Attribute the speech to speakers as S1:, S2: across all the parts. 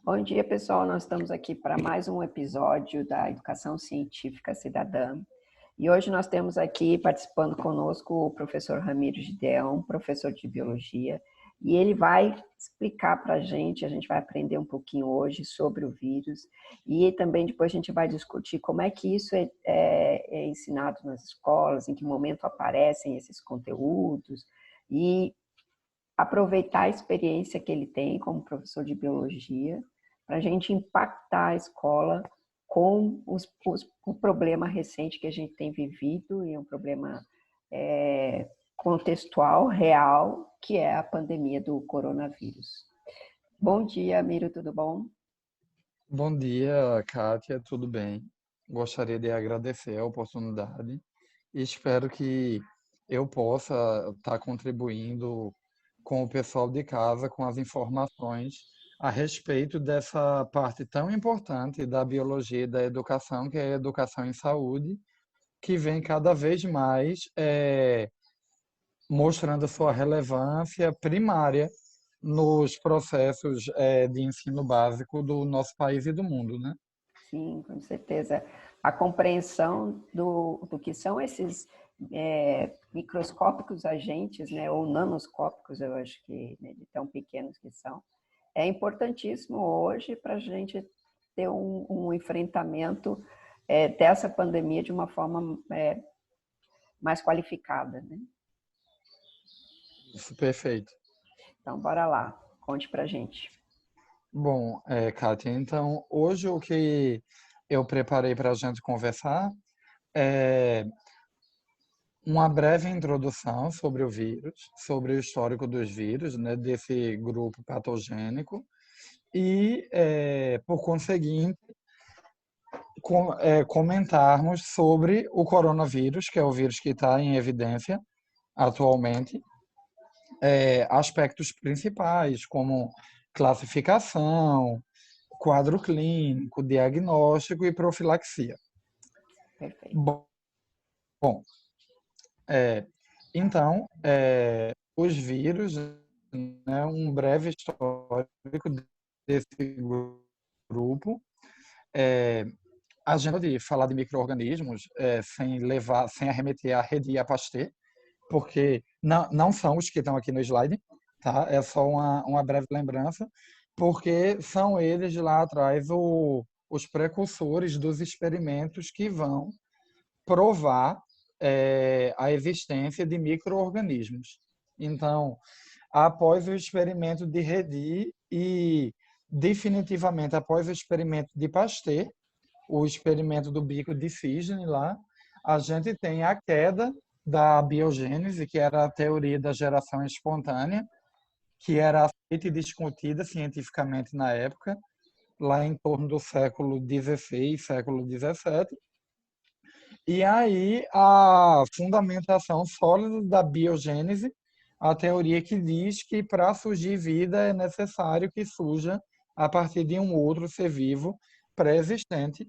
S1: Bom dia, pessoal. Nós estamos aqui para mais um episódio da Educação Científica Cidadã. E hoje nós temos aqui participando conosco o professor Ramiro Gideão, professor de Biologia, e ele vai explicar para a gente vai aprender um pouquinho hoje sobre o vírus, e também depois a gente vai discutir como é que isso é ensinado nas escolas, em que momento aparecem esses conteúdos, e aproveitar a experiência que ele tem como professor de biologia para a gente impactar a escola com o problema recente que a gente tem vivido, e um problema contextual, real, que é a pandemia do coronavírus. Bom dia, Miro, tudo bom?
S2: Bom dia, Kátia, tudo bem? Gostaria de agradecer a oportunidade e espero que eu possa estar contribuindo com o pessoal de casa com as informações a respeito dessa parte tão importante da biologia e da educação, que é a educação em saúde, que vem cada vez mais mostrando sua relevância primária nos processos de ensino básico do nosso país e do mundo, né?
S1: Sim, com certeza. A compreensão do que são esses microscópicos agentes, né, ou nanoscópicos, eu acho que, né, de tão pequenos que são, é importantíssimo hoje para a gente ter um enfrentamento dessa pandemia de uma forma mais qualificada, né?
S2: Isso, perfeito.
S1: Então, bora lá, conte para a gente.
S2: Bom, Kátia, então hoje o que eu preparei para a gente conversar é uma breve introdução sobre o vírus, sobre o histórico dos vírus, né, desse grupo patogênico e, por conseguinte, comentarmos sobre o coronavírus, que é o vírus que está em evidência atualmente, aspectos principais, como classificação, quadro clínico, diagnóstico e profilaxia.
S1: Perfeito.
S2: Bom, é, então, os vírus, né, um breve histórico desse grupo. É, a gente pode falar de micro-organismos sem arremeter a Redi e a Pasteur, porque não são os que estão aqui no slide, tá? É só uma breve lembrança, porque são eles lá atrás os precursores dos experimentos que vão provar a existência de micro-organismos. Então, após o experimento de Redi e definitivamente após o experimento de Pasteur, o experimento do bico de cisne lá, a gente tem a queda da biogênese, que era a teoria da geração espontânea, que era aceita e discutida cientificamente na época, lá em torno do século XVI, século XVII. E aí a fundamentação sólida da biogênese, a teoria que diz que para surgir vida é necessário que surja a partir de um outro ser vivo pré-existente.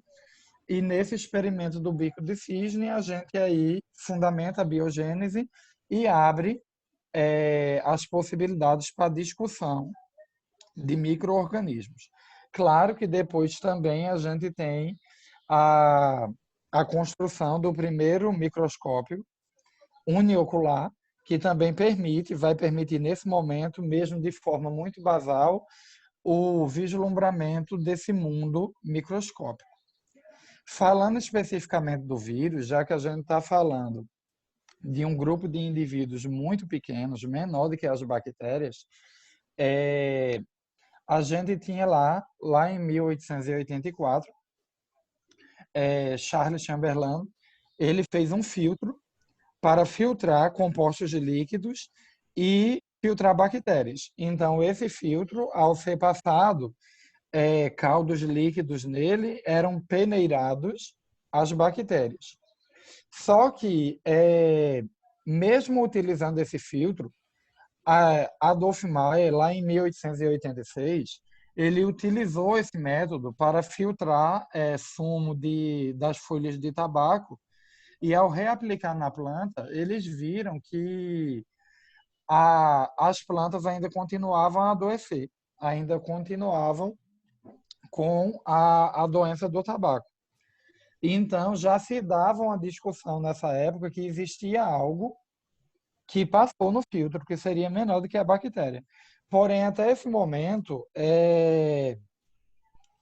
S2: E nesse experimento do bico de cisne, a gente aí fundamenta a biogênese e abre as possibilidades para discussão de micro-organismos. Claro que depois também a gente tem a, a construção do primeiro microscópio uniocular, que também vai permitir nesse momento, mesmo de forma muito basal, o vislumbramento desse mundo microscópico. Falando especificamente do vírus, já que a gente está falando de um grupo de indivíduos muito pequenos, menor do que as bactérias, a gente tinha lá em 1884, Charles Chamberlain, ele fez um filtro para filtrar compostos líquidos e filtrar bactérias. Então, esse filtro, ao ser passado caldos líquidos nele, eram peneirados as bactérias. Só que, mesmo utilizando esse filtro, Adolf Meyer, lá em 1886, ele utilizou esse método para filtrar sumo das folhas de tabaco e, ao reaplicar na planta, eles viram que as plantas ainda continuavam a adoecer, ainda continuavam com a doença do tabaco. Então, já se dava uma discussão nessa época que existia algo que passou no filtro, que seria menor do que a bactéria. Porém, até esse momento,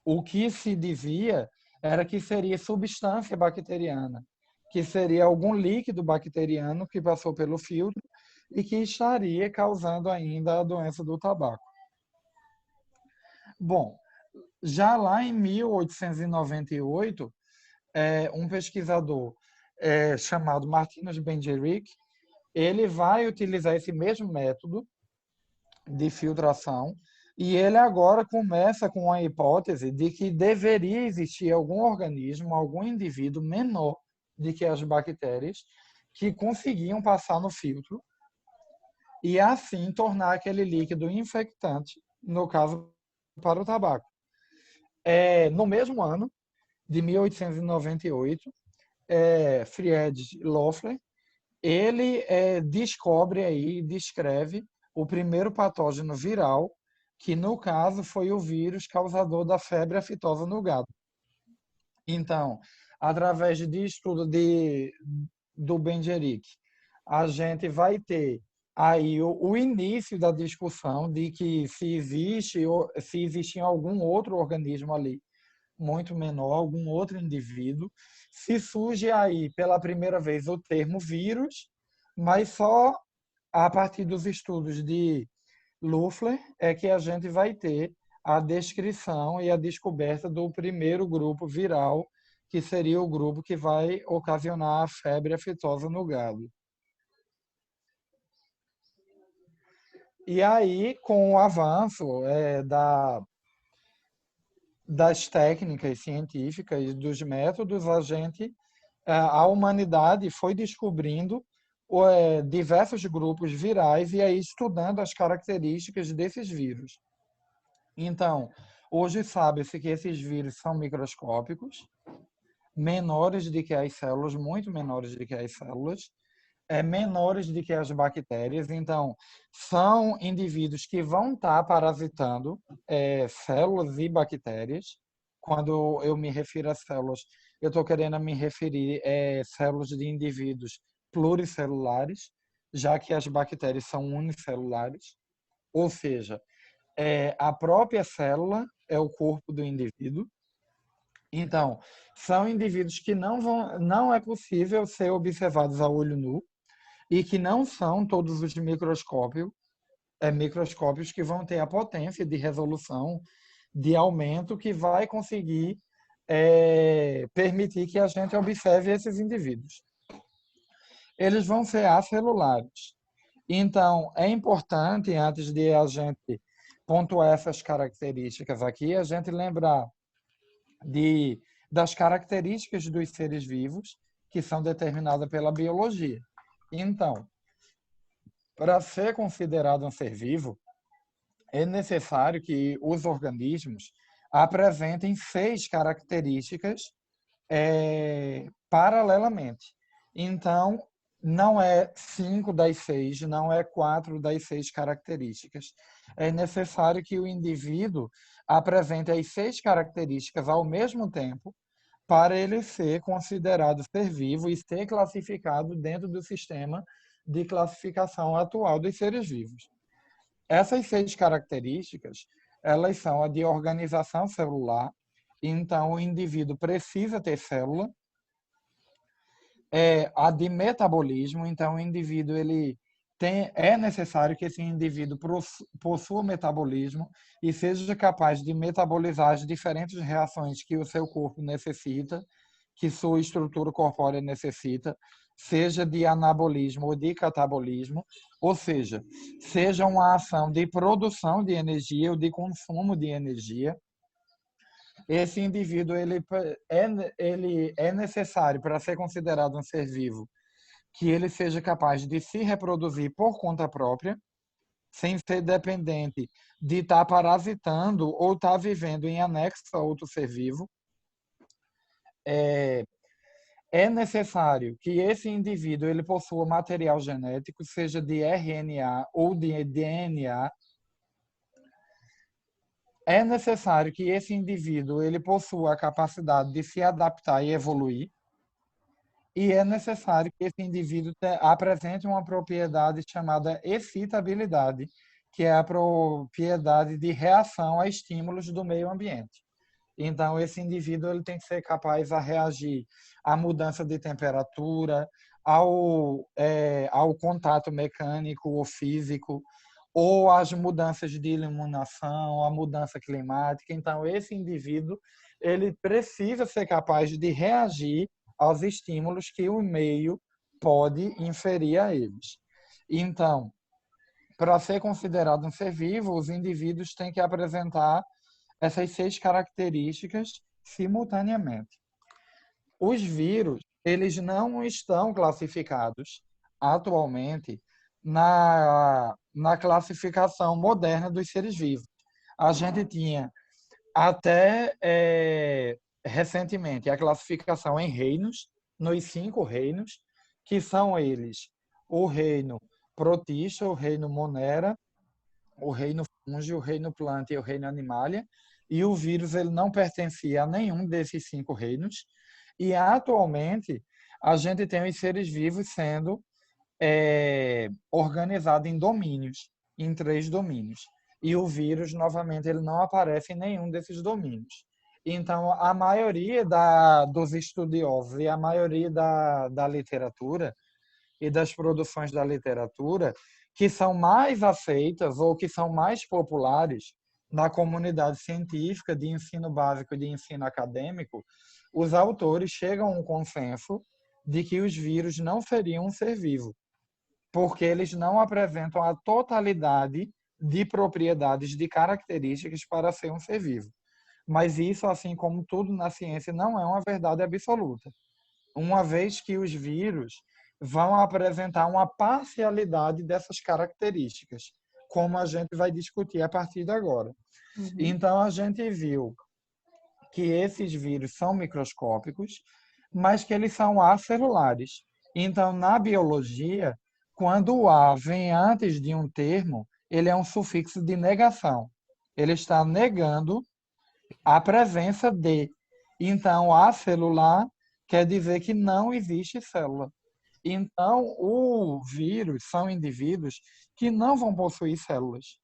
S2: o que se dizia era que seria substância bacteriana, que seria algum líquido bacteriano que passou pelo filtro e que estaria causando ainda a doença do tabaco. Bom, já lá em 1898, um pesquisador chamado Martinus Bendjerick, ele vai utilizar esse mesmo método de filtração e ele agora começa com a hipótese de que deveria existir algum organismo, algum indivíduo menor do que as bactérias que conseguiam passar no filtro e assim tornar aquele líquido infectante, no caso para o tabaco. No mesmo ano de 1898, Friedrich Loeffler, ele descobre aí, descreve o primeiro patógeno viral, que no caso foi o vírus causador da febre aftosa no gado. Então, através de estudo do Bendjerick, a gente vai ter aí o início da discussão de que se existe algum outro organismo ali muito menor, algum outro indivíduo, se surge aí pela primeira vez o termo vírus, mas só a partir dos estudos de Loeffler é que a gente vai ter a descrição e a descoberta do primeiro grupo viral, que seria o grupo que vai ocasionar a febre aftosa no gado. E aí, com o avanço das técnicas científicas, dos métodos, a humanidade foi descobrindo diversos grupos virais e aí estudando as características desses vírus. Então, hoje sabe-se que esses vírus são microscópicos, menores do que as células, muito menores do que as células, menores do que as bactérias. Então, são indivíduos que vão estar parasitando células e bactérias. Quando eu me refiro a células, eu estou querendo me referir a células de indivíduos pluricelulares, já que as bactérias são unicelulares, ou seja, a própria célula é o corpo do indivíduo. Então, são indivíduos que não é possível ser observados a olho nu e que não são todos os microscópios que vão ter a potência de resolução, de aumento que vai conseguir permitir que a gente observe esses indivíduos. Eles vão ser acelulares. Então, é importante, antes de a gente pontuar essas características aqui, a gente lembrar das características dos seres vivos que são determinadas pela biologia. Então, para ser considerado um ser vivo, é necessário que os organismos apresentem 6 características paralelamente. Então, não é 5 das 6, não é 4 das 6 características. É necessário que o indivíduo apresente as 6 características ao mesmo tempo para ele ser considerado ser vivo e ser classificado dentro do sistema de classificação atual dos seres vivos. Essas 6 características, elas são a de organização celular, então o indivíduo precisa ter célula, a de metabolismo, então o indivíduo é necessário que esse indivíduo possua metabolismo e seja capaz de metabolizar as diferentes reações que o seu corpo necessita, que sua estrutura corpórea necessita, seja de anabolismo ou de catabolismo, ou seja uma ação de produção de energia ou de consumo de energia. Esse indivíduo ele é necessário para ser considerado um ser vivo que ele seja capaz de se reproduzir por conta própria, sem ser dependente de estar parasitando ou estar vivendo em anexo a outro ser vivo. É necessário que esse indivíduo ele possua material genético, seja de RNA ou de DNA. é necessário que esse indivíduo ele possua a capacidade de se adaptar e evoluir, e é necessário que esse indivíduo apresente uma propriedade chamada excitabilidade, que é a propriedade de reação a estímulos do meio ambiente. Então, esse indivíduo ele tem que ser capaz a reagir à mudança de temperatura, ao contato mecânico ou físico, ou às mudanças de iluminação, à mudança climática. Então, esse indivíduo ele precisa ser capaz de reagir aos estímulos que o meio pode inferir a eles. Então, para ser considerado um ser vivo, os indivíduos têm que apresentar essas 6 características simultaneamente. Os vírus, eles não estão classificados atualmente na classificação moderna dos seres vivos. A gente tinha até recentemente a classificação em reinos, nos 5 reinos, que são eles o reino protista, o reino monera, o reino fungi, o reino planta e o reino animalia, e o vírus ele não pertencia a nenhum desses 5 reinos, e atualmente a gente tem os seres vivos sendo organizados em domínios, em 3 domínios. E o vírus, novamente, ele não aparece em nenhum desses domínios. Então, a maioria dos estudiosos e a maioria da literatura e das produções da literatura que são mais aceitas ou que são mais populares na comunidade científica de ensino básico e de ensino acadêmico, os autores chegam a um consenso de que os vírus não seriam um ser vivo, porque eles não apresentam a totalidade de propriedades, de características para ser um ser vivo. Mas isso, assim como tudo na ciência, não é uma verdade absoluta, uma vez que os vírus vão apresentar uma parcialidade dessas características, como a gente vai discutir a partir de agora. Então, a gente viu que esses vírus são microscópicos, mas que eles são acelulares. Então, na biologia, quando o A vem antes de um termo, ele é um sufixo de negação. Ele está negando a presença de. Então, acelular quer dizer que não existe célula. Então, o vírus são indivíduos que não vão possuir células.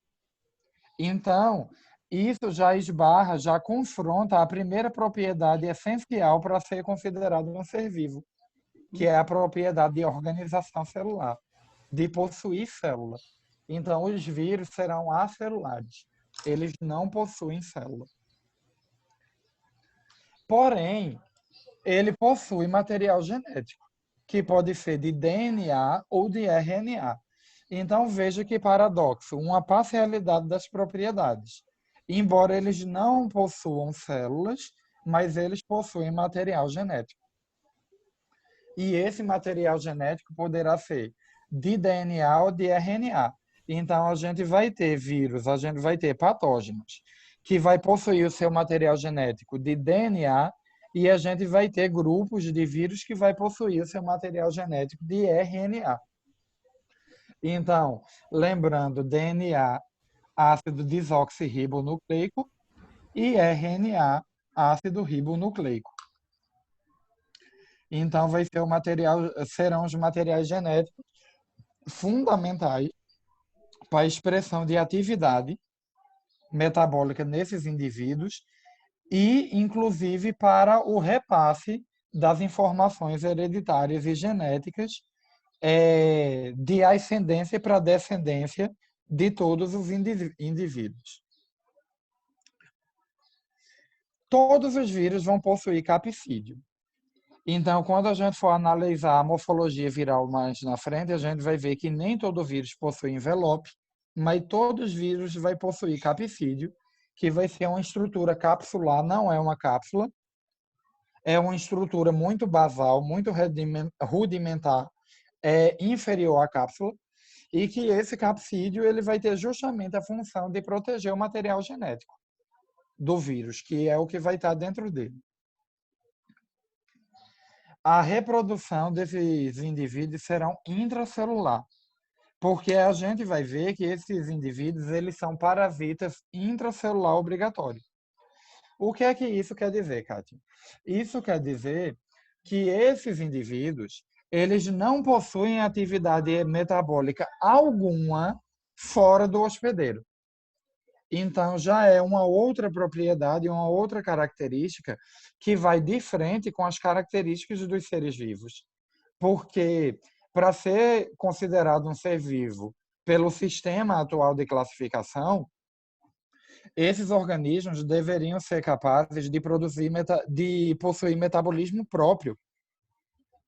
S2: Então, isso já esbarra, já confronta a primeira propriedade essencial para ser considerado um ser vivo, que é a propriedade de organização celular, de possuir célula. Então, os vírus serão acelulares. Eles não possuem célula. Porém, ele possui material genético, que pode ser de DNA ou de RNA. Então, veja que paradoxo, uma parcialidade das propriedades. Embora eles não possuam células, mas eles possuem material genético. E esse material genético poderá ser de DNA ou de RNA. Então, a gente vai ter vírus, a gente vai ter patógenos, que vai possuir o seu material genético de DNA, e a gente vai ter grupos de vírus que vai possuir o seu material genético de RNA. Então, lembrando, DNA, ácido desoxirribonucleico, e RNA, ácido ribonucleico. Então, vai ser serão os materiais genéticos fundamentais para a expressão de atividade metabólica nesses indivíduos e, inclusive, para o repasse das informações hereditárias e genéticas de ascendência para descendência de todos os indivíduos. Todos os vírus vão possuir capsídio. Então, quando a gente for analisar a morfologia viral mais na frente, a gente vai ver que nem todo vírus possui envelope, mas todos os vírus vai possuir capsídio, que vai ser uma estrutura capsular, não é uma cápsula, é uma estrutura muito basal, muito rudimentar, inferior à cápsula, e que esse capsídio ele vai ter justamente a função de proteger o material genético do vírus, que é o que vai estar dentro dele. A reprodução desses indivíduos será intracelular. Porque a gente vai ver que esses indivíduos eles são parasitas intracelular obrigatórios. O que é que isso quer dizer, Kátia? Isso quer dizer que esses indivíduos eles não possuem atividade metabólica alguma fora do hospedeiro. Então, já é uma outra propriedade, uma outra característica que vai de frente com as características dos seres vivos. Porque, para ser considerado um ser vivo pelo sistema atual de classificação, esses organismos deveriam ser capazes de de possuir metabolismo próprio,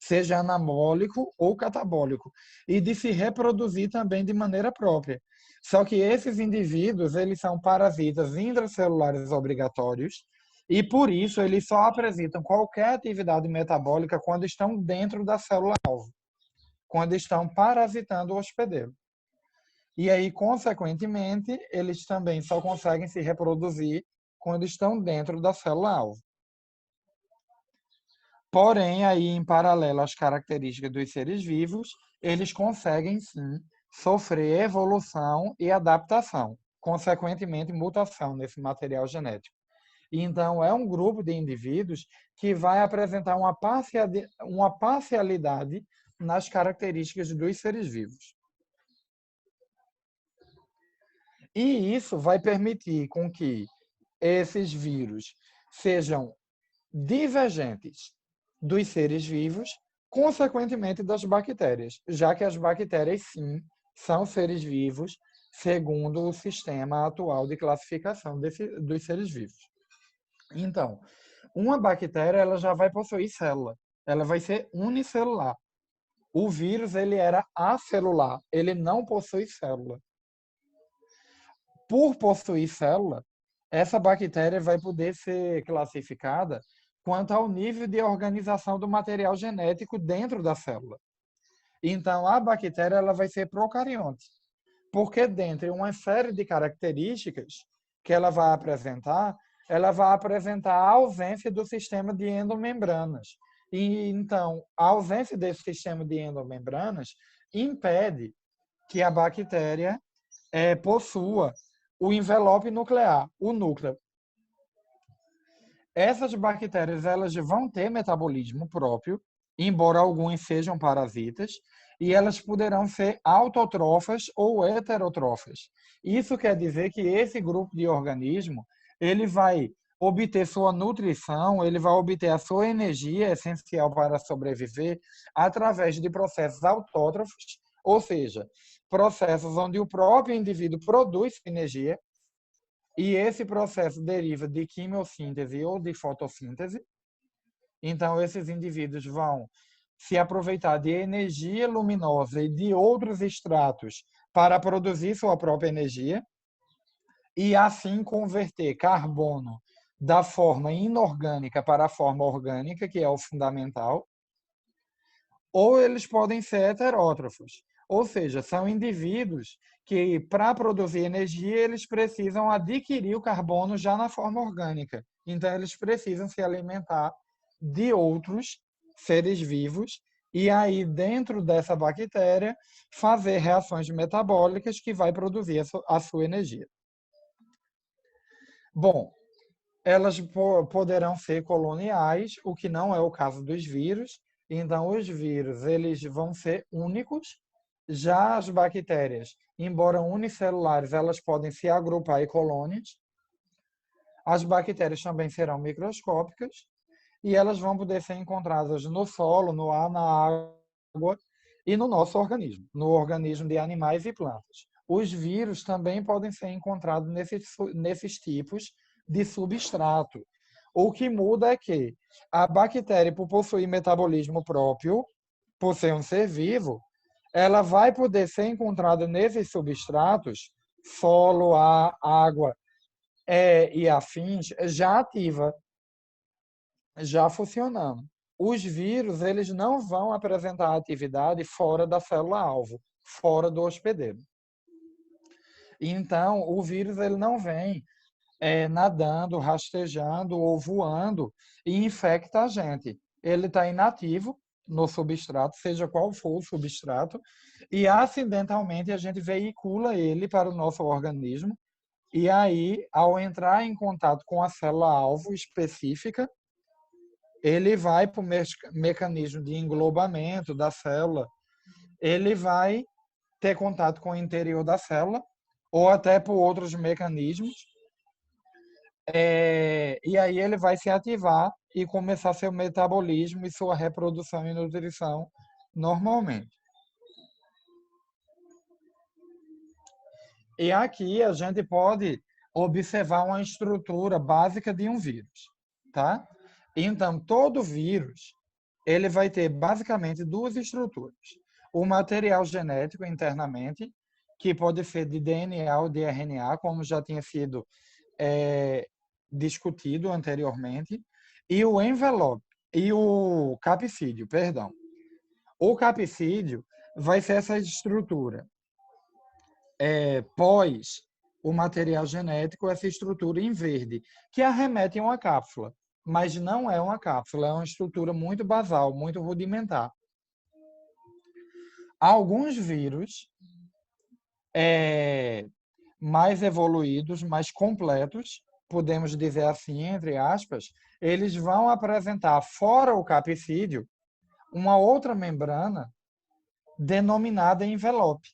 S2: seja anabólico ou catabólico, e de se reproduzir também de maneira própria. Só que esses indivíduos, eles são parasitas intracelulares obrigatórios e por isso eles só apresentam qualquer atividade metabólica quando estão dentro da célula-alvo, quando estão parasitando o hospedeiro. E aí, consequentemente, eles também só conseguem se reproduzir quando estão dentro da célula-alvo. Porém, aí, em paralelo às características dos seres vivos, eles conseguem, sim, sofrer evolução e adaptação, consequentemente, mutação nesse material genético. Então, é um grupo de indivíduos que vai apresentar uma parcialidade nas características dos seres vivos. E isso vai permitir com que esses vírus sejam divergentes dos seres vivos, consequentemente das bactérias, já que as bactérias, sim, são seres vivos, segundo o sistema atual de classificação dos seres vivos. Então, uma bactéria ela já vai possuir célula, ela vai ser unicelular. O vírus ele era acelular, ele não possui célula. Por possuir célula, essa bactéria vai poder ser classificada quanto ao nível de organização do material genético dentro da célula. Então, a bactéria ela vai ser procarionte, porque dentre uma série de características que ela vai apresentar a ausência do sistema de endomembranas. E então, a ausência desse sistema de endomembranas impede que a bactéria possua o envelope nuclear, o núcleo. Essas bactérias elas vão ter metabolismo próprio, embora alguns sejam parasitas, e elas poderão ser autotrófas ou heterotrófas. Isso quer dizer que esse grupo de organismo ele vai obter sua nutrição, ele vai obter a sua energia essencial para sobreviver através de processos autótrofos, ou seja, processos onde o próprio indivíduo produz energia e esse processo deriva de quimiossíntese ou de fotossíntese. Então, esses indivíduos vão se aproveitar de energia luminosa e de outros extratos para produzir sua própria energia e assim converter carbono da forma inorgânica para a forma orgânica, que é o fundamental, ou eles podem ser heterótrofos, ou seja, são indivíduos que, para produzir energia, eles precisam adquirir o carbono já na forma orgânica. Então, eles precisam se alimentar de outros seres vivos e aí, dentro dessa bactéria, fazer reações metabólicas que vai produzir a sua energia. Bom, elas poderão ser coloniais, o que não é o caso dos vírus. Então, os vírus eles vão ser únicos. Já as bactérias, embora unicelulares, elas podem se agrupar em colônias. As bactérias também serão microscópicas e elas vão poder ser encontradas no solo, no ar, na água e no nosso organismo, no organismo de animais e plantas. Os vírus também podem ser encontrados nesses tipos de substrato. O que muda é que a bactéria, por possuir metabolismo próprio, por ser um ser vivo, ela vai poder ser encontrada nesses substratos, solo, ar, água e afins, já ativa, já funcionando. Os vírus, eles não vão apresentar atividade fora da célula-alvo, fora do hospedeiro. Então, o vírus ele não vem nadando, rastejando ou voando e infecta a gente. Ele está inativo, no substrato, seja qual for o substrato, e acidentalmente a gente veicula ele para o nosso organismo. E aí, ao entrar em contato com a célula-alvo específica, ele vai para o mecanismo de englobamento da célula, ele vai ter contato com o interior da célula, ou até por outros mecanismos, e aí ele vai se ativar e começar seu metabolismo e sua reprodução e nutrição normalmente. E aqui a gente pode observar uma estrutura básica de um vírus, tá? Então, todo vírus, ele vai ter basicamente duas estruturas. O material genético internamente, que pode ser de DNA ou de RNA, como já tinha sido discutido anteriormente, e o envelope, e o capsídeo, perdão. O capsídeo vai ser essa estrutura pós o material genético, essa estrutura em verde, que arremete a uma cápsula, mas não é uma cápsula, é uma estrutura muito basal, muito rudimentar. Alguns vírus mais evoluídos, mais completos, podemos dizer assim, entre aspas, eles vão apresentar, fora o capsídeo, uma outra membrana denominada envelope.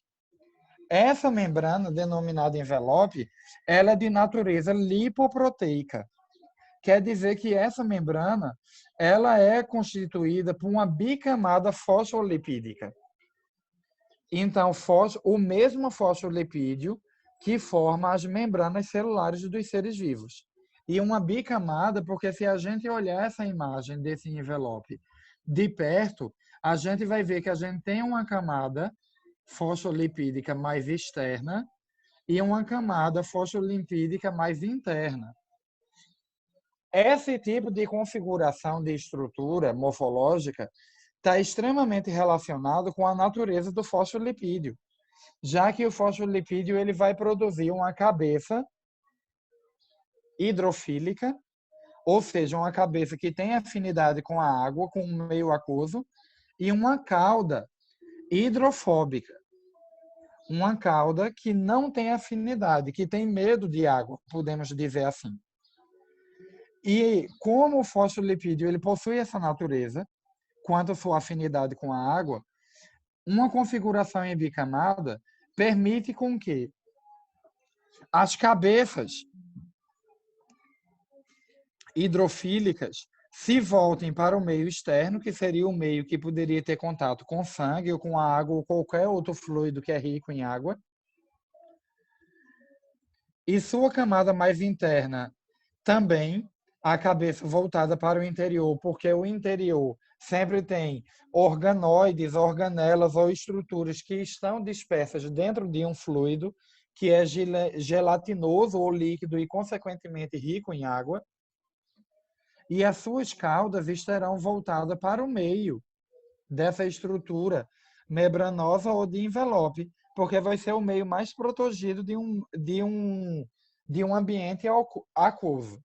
S2: Essa membrana, denominada envelope, ela é de natureza lipoproteica. Quer dizer que essa membrana ela é constituída por uma bicamada fosfolipídica. Então, o mesmo fosfolipídio que forma as membranas celulares dos seres vivos. E uma bicamada, porque se a gente olhar essa imagem desse envelope de perto, a gente vai ver que a gente tem uma camada fosfolipídica mais externa e uma camada fosfolipídica mais interna. Esse tipo de configuração de estrutura morfológica está extremamente relacionado com a natureza do fosfolipídio, já que o fosfolipídio ele vai produzir uma cabeça hidrofílica, ou seja, uma cabeça que tem afinidade com a água, com o meio aquoso, e uma cauda hidrofóbica, uma cauda que não tem afinidade, que tem medo de água, podemos dizer assim. E como o fosfolipídio ele possui essa natureza, quanto à sua afinidade com a água, uma configuração em bicamada permite com que as cabeças hidrofílicas se voltem para o meio externo, que seria o meio que poderia ter contato com sangue ou com a água ou qualquer outro fluido que é rico em água. E sua camada mais interna também, a cabeça voltada para o interior, porque o interior sempre tem organoides, organelas ou estruturas que estão dispersas dentro de um fluido que é gelatinoso ou líquido e, consequentemente, rico em água. E as suas caudas estarão voltadas para o meio dessa estrutura membranosa ou de envelope, porque vai ser o meio mais protegido de um ambiente aquoso.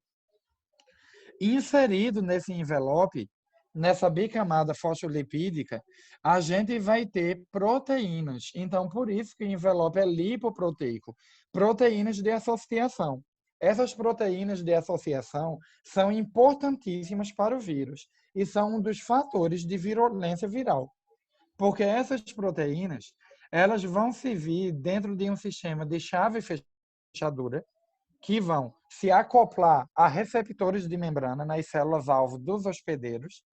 S2: Inserido nesse envelope, nessa bicamada fosfolipídica, a gente vai ter proteínas. Então, por isso que o envelope é lipoproteico, proteínas de associação. Essas proteínas de associação são importantíssimas para o vírus e são um dos fatores de virulência viral. Porque essas proteínas, elas vão se vir dentro de um sistema de chave e fechadura, que vão se acoplar a receptores de membrana nas células-alvo dos hospedeiros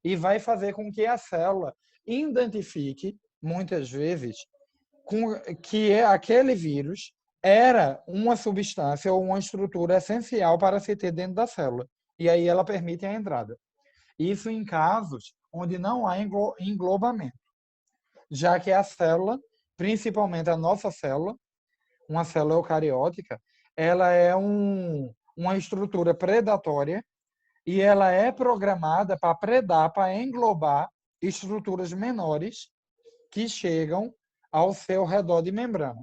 S2: e vai fazer com que a célula identifique, muitas vezes, que aquele vírus era uma substância ou uma estrutura essencial para se ter dentro da célula. E aí ela permite a entrada. Isso em casos onde não há englobamento, já que a célula, principalmente a nossa célula, uma célula eucariótica, ela é uma estrutura predatória e ela é programada para predar, para englobar estruturas menores que chegam ao seu redor de membrana.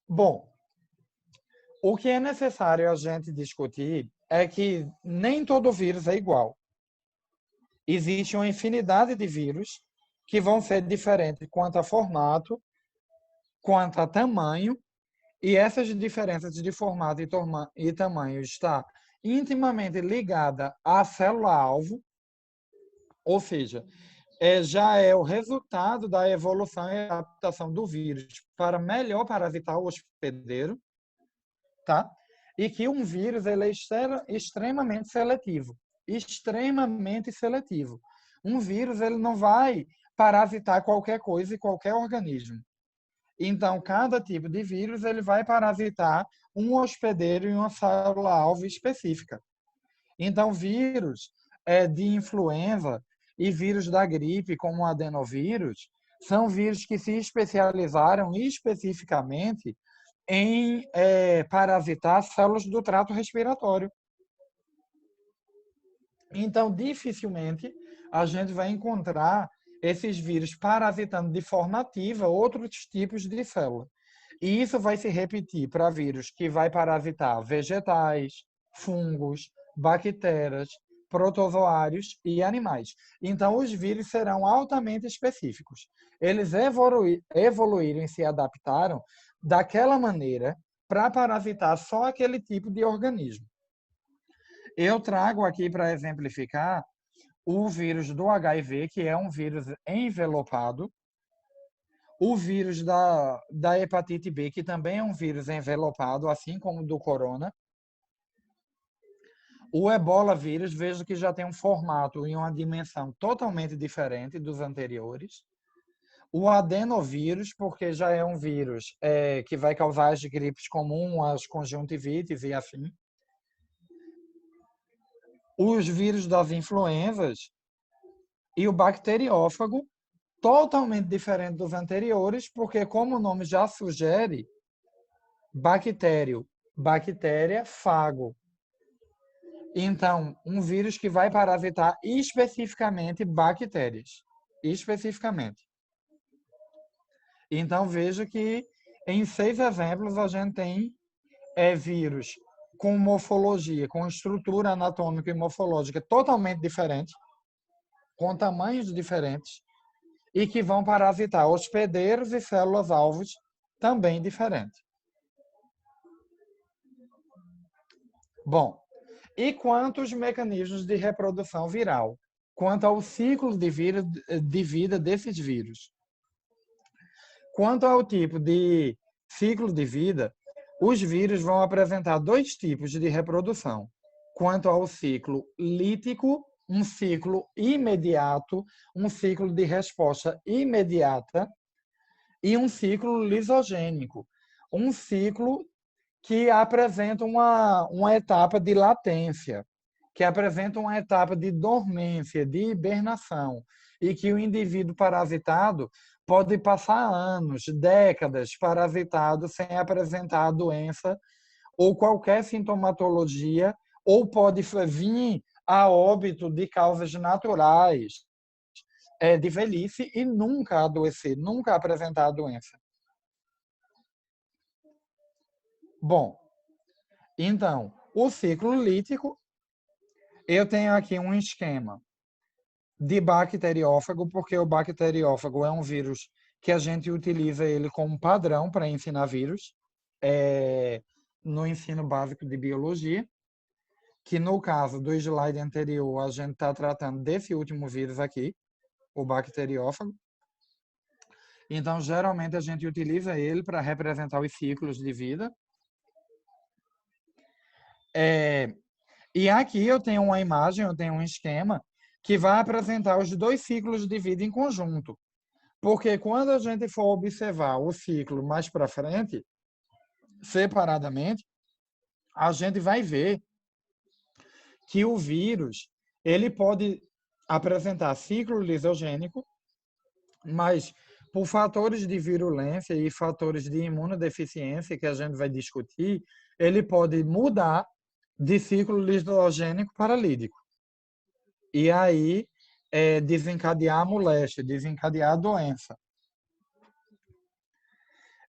S2: Bom, o que é necessário a gente discutir é que nem todo vírus é igual. Existe uma infinidade de vírus que vão ser diferentes quanto a formato, quanto a tamanho, e essas diferenças de formato e tamanho está intimamente ligada à célula-alvo, ou seja, já é o resultado da evolução e adaptação do vírus para melhor parasitar o hospedeiro, tá? E que um vírus ele é extremamente seletivo, extremamente seletivo. Um vírus ele não vai parasitar qualquer coisa e qualquer organismo. Então, cada tipo de vírus ele vai parasitar um hospedeiro em uma célula-alvo específica. Então, vírus de influenza e vírus da gripe, como o adenovírus, são vírus que se especializaram especificamente em parasitar células do trato respiratório. Então, dificilmente a gente vai encontrar esses vírus parasitando de forma ativa outros tipos de célula. E isso vai se repetir para vírus que vai parasitar vegetais, fungos, bactérias, protozoários e animais. Então, os vírus serão altamente específicos. Eles evoluíram e se adaptaram daquela maneira para parasitar só aquele tipo de organismo. Eu trago aqui para exemplificar o vírus do HIV, que é um vírus envelopado, o vírus da hepatite B, que também é um vírus envelopado, assim como o do corona. O ebola vírus, vejo que já tem um formato e uma dimensão totalmente diferente dos anteriores. O adenovírus, porque já é um vírus que vai causar as gripes comuns, as conjuntivites e assim. Os vírus das influenzas e o bacteriófago, totalmente diferente dos anteriores, porque, como o nome já sugere, bactério, bactéria, fago. Então, um vírus que vai parasitar especificamente bactérias. Especificamente. Então, veja que em 6 exemplos a gente tem vírus com morfologia, com estrutura anatômica e morfológica totalmente diferente, com tamanhos diferentes, e que vão parasitar hospedeiros e células-alvos também diferentes. Bom, e quanto aos mecanismos de reprodução viral? Quanto ao ciclo de vida desses vírus? Quanto ao tipo de ciclo de vida, os vírus vão apresentar 2 tipos de reprodução. Quanto ao ciclo lítico, um ciclo imediato, um ciclo de resposta imediata, e um ciclo lisogênico, um ciclo que apresenta uma etapa de latência, que apresenta uma etapa de dormência, de hibernação, e que o indivíduo parasitado pode passar anos, décadas parasitado sem apresentar a doença ou qualquer sintomatologia, ou pode vir a óbito de causas naturais, de velhice e nunca adoecer, nunca apresentar a doença. Bom, então, o ciclo lítico, eu tenho aqui um esquema de bacteriófago, porque o bacteriófago é um vírus que a gente utiliza ele como padrão para ensinar vírus no ensino básico de biologia, que no caso do slide anterior a gente está tratando desse último vírus aqui, o bacteriófago. Então, geralmente a gente utiliza ele para representar os ciclos de vida. E aqui eu tenho uma imagem, eu tenho um esquema que vai apresentar os 2 ciclos de vida em conjunto. Porque quando a gente for observar o ciclo mais para frente, separadamente, a gente vai ver que o vírus ele pode apresentar ciclo lisogênico, mas por fatores de virulência e fatores de imunodeficiência que a gente vai discutir, ele pode mudar de ciclo lisogênico para lítico. E aí, desencadear a moléstia, desencadear a doença.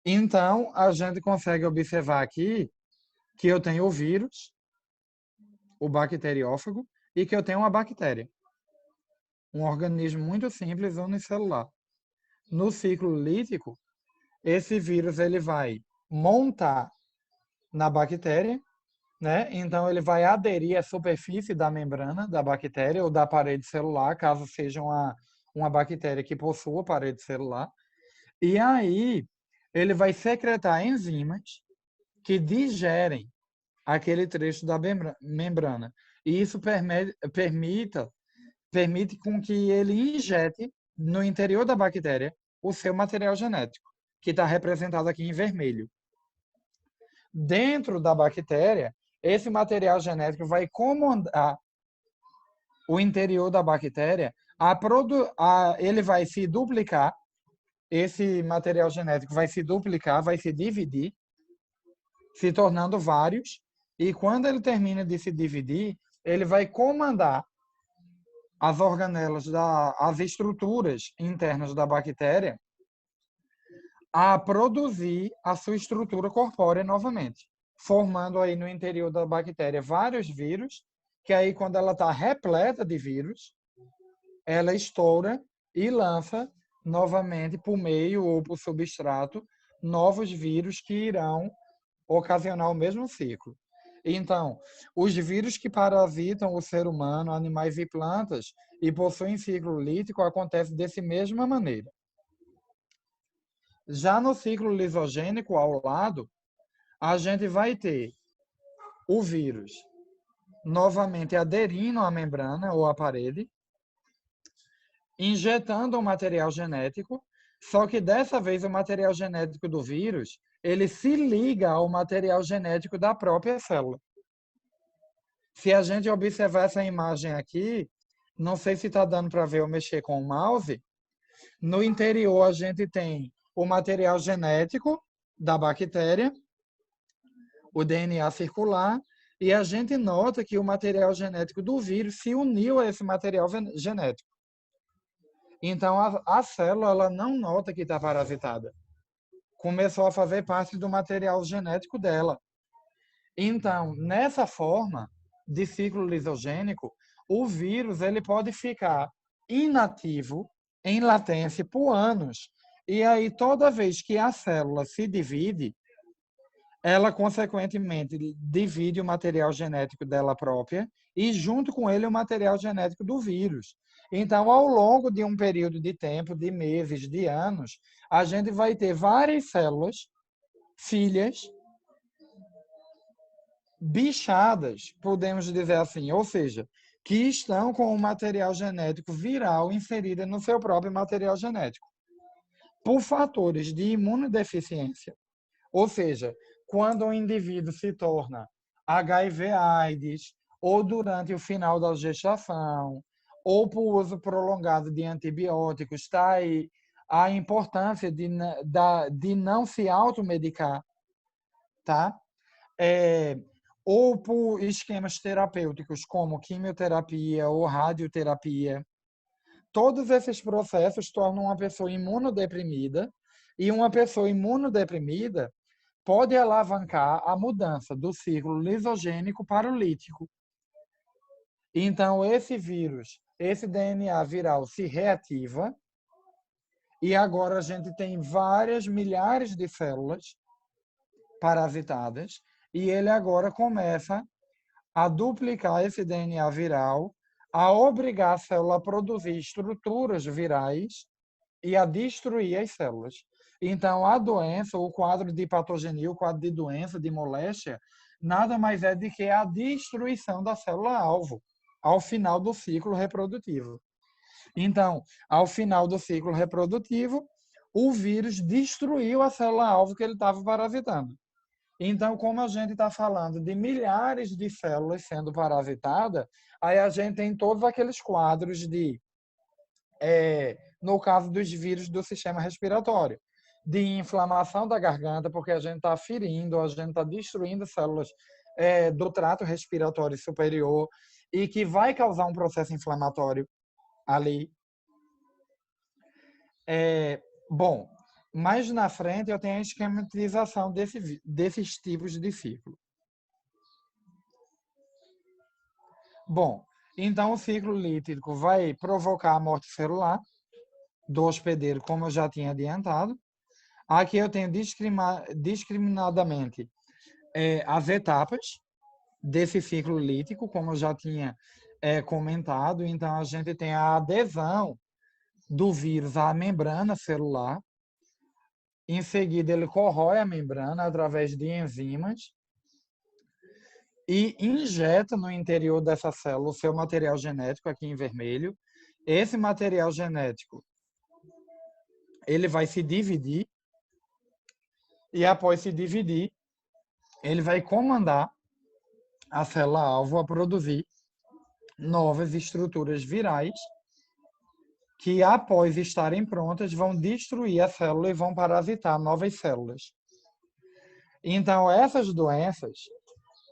S2: Então, a gente consegue observar aqui que eu tenho o vírus o bacteriófago, e que eu tenho uma bactéria, um organismo muito simples unicelular. No ciclo lítico, esse vírus ele vai montar na bactéria, né? Então ele vai aderir à superfície da membrana da bactéria ou da parede celular, caso seja uma bactéria que possua parede celular. E aí ele vai secretar enzimas que digerem aquele trecho da membrana. E isso permite com que ele injete no interior da bactéria o seu material genético, que está representado aqui em vermelho. Dentro da bactéria, esse material genético vai comandar o interior da bactéria, ele vai se duplicar, esse material genético vai se duplicar, vai se dividir, se tornando vários, e quando ele termina de se dividir, ele vai comandar as organelas, as estruturas internas da bactéria a produzir a sua estrutura corpórea novamente, formando aí no interior da bactéria vários vírus, que aí quando ela está repleta de vírus, ela estoura e lança novamente por meio ou por substrato novos vírus que irão ocasionar o mesmo ciclo. Então, os vírus que parasitam o ser humano, animais e plantas e possuem ciclo lítico acontecem dessa mesma maneira. Já no ciclo lisogênico, ao lado, a gente vai ter o vírus novamente aderindo à membrana ou à parede, injetando o material genético, só que dessa vez o material genético do vírus, ele se liga ao material genético da própria célula. Se a gente observar essa imagem aqui, não sei se está dando para ver eu mexer com o mouse, no interior a gente tem o material genético da bactéria, o DNA circular, e a gente nota que o material genético do vírus se uniu a esse material genético. Então, a célula ela não nota que está parasitada. Começou a fazer parte do material genético dela. Então, nessa forma de ciclo lisogênico, o vírus ele pode ficar inativo, em latência, por anos. E aí, toda vez que a célula se divide, ela, consequentemente, divide o material genético dela própria e, junto com ele, o material genético do vírus. Então, ao longo de um período de tempo, de meses, de anos, a gente vai ter várias células filhas bichadas, podemos dizer assim, ou seja, que estão com o material genético viral inserido no seu próprio material genético, por fatores de imunodeficiência. Ou seja, quando o indivíduo se torna HIV/AIDS, ou durante o final da gestação, ou por uso prolongado de antibióticos, está aí a importância de não se automedicar, tá? Ou por esquemas terapêuticos como quimioterapia ou radioterapia. Todos esses processos tornam uma pessoa imunodeprimida, e uma pessoa imunodeprimida pode alavancar a mudança do ciclo lisogênico para o lítico. Então, esse vírus, esse DNA viral se reativa, e agora a gente tem várias milhares de células parasitadas, e ele agora começa a duplicar esse DNA viral, a obrigar a célula a produzir estruturas virais e a destruir as células. Então, a doença, o quadro de patogenia, o quadro de doença, de moléstia, nada mais é do que a destruição da célula-alvo ao final do ciclo reprodutivo. Então, ao final do ciclo reprodutivo, o vírus destruiu a célula-alvo que ele estava parasitando. Então, como a gente está falando de milhares de células sendo parasitadas, aí a gente tem todos aqueles quadros de, no caso dos vírus do sistema respiratório, de inflamação da garganta, porque a gente está ferindo, a gente está destruindo células do trato respiratório superior e que vai causar um processo inflamatório ali. Bom, mais na frente eu tenho a esquematização desses tipos de ciclo. Bom, então o ciclo lítico vai provocar a morte celular do hospedeiro, como eu já tinha adiantado. Aqui eu tenho discriminadamente as etapas desse ciclo lítico, como eu já tinha comentado. Então, a gente tem a adesão do vírus à membrana celular. Em seguida, ele corrói a membrana através de enzimas e injeta no interior dessa célula o seu material genético, aqui em vermelho. Esse material genético ele vai se dividir e, após se dividir, ele vai comandar a célula-alvo a produzir novas estruturas virais que, após estarem prontas, vão destruir a célula e vão parasitar novas células. Então, essas doenças,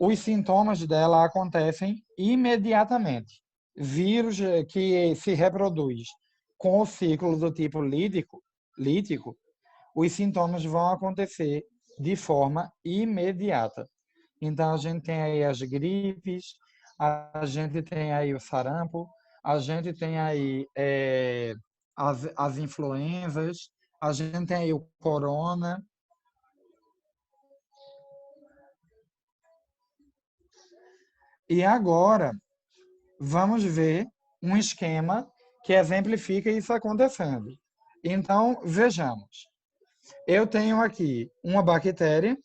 S2: os sintomas dela acontecem imediatamente. Vírus que se reproduz com o ciclo do tipo lítico, os sintomas vão acontecer de forma imediata. Então, a gente tem aí as gripes, a gente tem aí o sarampo, a gente tem aí as influenzas, a gente tem aí o corona. E agora, vamos ver um esquema que exemplifica isso acontecendo. Então, vejamos. Eu tenho aqui uma bactéria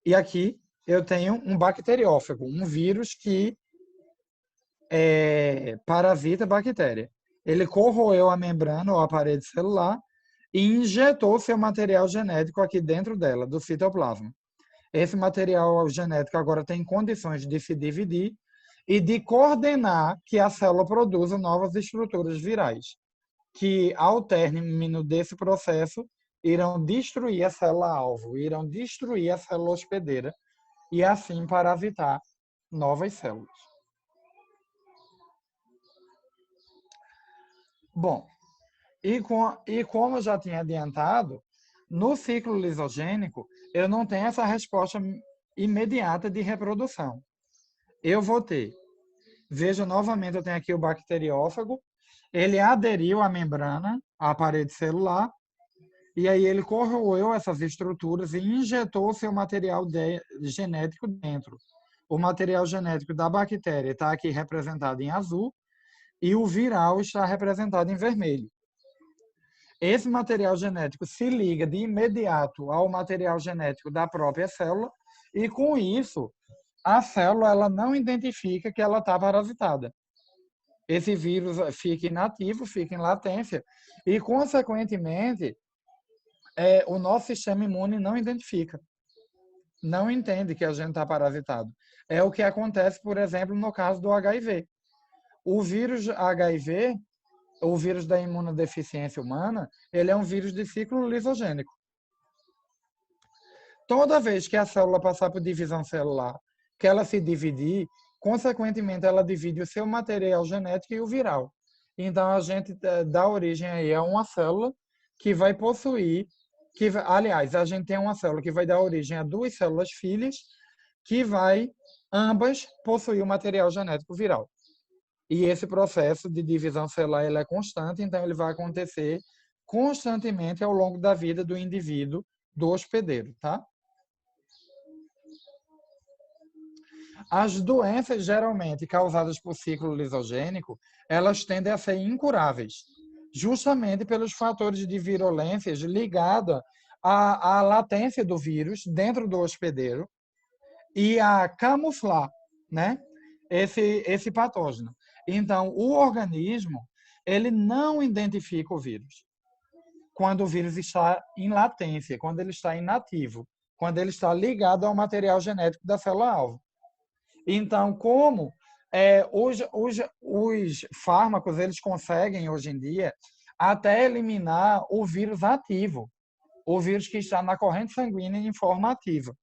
S2: e aqui eu tenho um bacteriófago, um vírus que parasita a bactéria. Ele corroeu a membrana ou a parede celular e injetou seu material genético aqui dentro dela, do citoplasma. Esse material genético agora tem condições de se dividir e de coordenar que a célula produza novas estruturas virais, que, ao término desse processo, irão destruir a célula-alvo, irão destruir a célula hospedeira e, assim, parasitar novas células. Bom, e como eu já tinha adiantado, no ciclo lisogênico, eu não tenho essa resposta imediata de reprodução. Eu vou ter, veja novamente, eu tenho aqui o bacteriófago, ele aderiu à membrana, à parede celular, e aí ele corroeu essas estruturas e injetou seu material genético dentro. O material genético da bactéria está aqui representado em azul e o viral está representado em vermelho. Esse material genético se liga de imediato ao material genético da própria célula e, com isso, a célula ela não identifica que ela está parasitada. Esse vírus fica inativo, fica em latência e, consequentemente, o nosso sistema imune não identifica, não entende que a gente está parasitado. É o que acontece, por exemplo, no caso do HIV. O vírus HIV, o vírus da imunodeficiência humana, ele é um vírus de ciclo lisogênico. Toda vez que a célula passar por divisão celular, que ela se dividir, consequentemente ela divide o seu material genético e o viral. Então a gente dá origem aí a uma célula que vai possuir, aliás, a gente tem uma célula que vai dar origem a duas células filhas que vai ambas possuir o material genético viral. E esse processo de divisão celular ele é constante, então ele vai acontecer constantemente ao longo da vida do indivíduo, do hospedeiro, tá? As doenças geralmente causadas por ciclo lisogênico, elas tendem a ser incuráveis, justamente pelos fatores de virulência ligados à latência do vírus dentro do hospedeiro e a camuflar, né, esse patógeno. Então, o organismo, ele não identifica o vírus quando o vírus está em latência, quando ele está inativo, quando ele está ligado ao material genético da célula-alvo. Então, como os fármacos eles conseguem, hoje em dia, até eliminar o vírus ativo, o vírus que está na corrente sanguínea em forma ativa.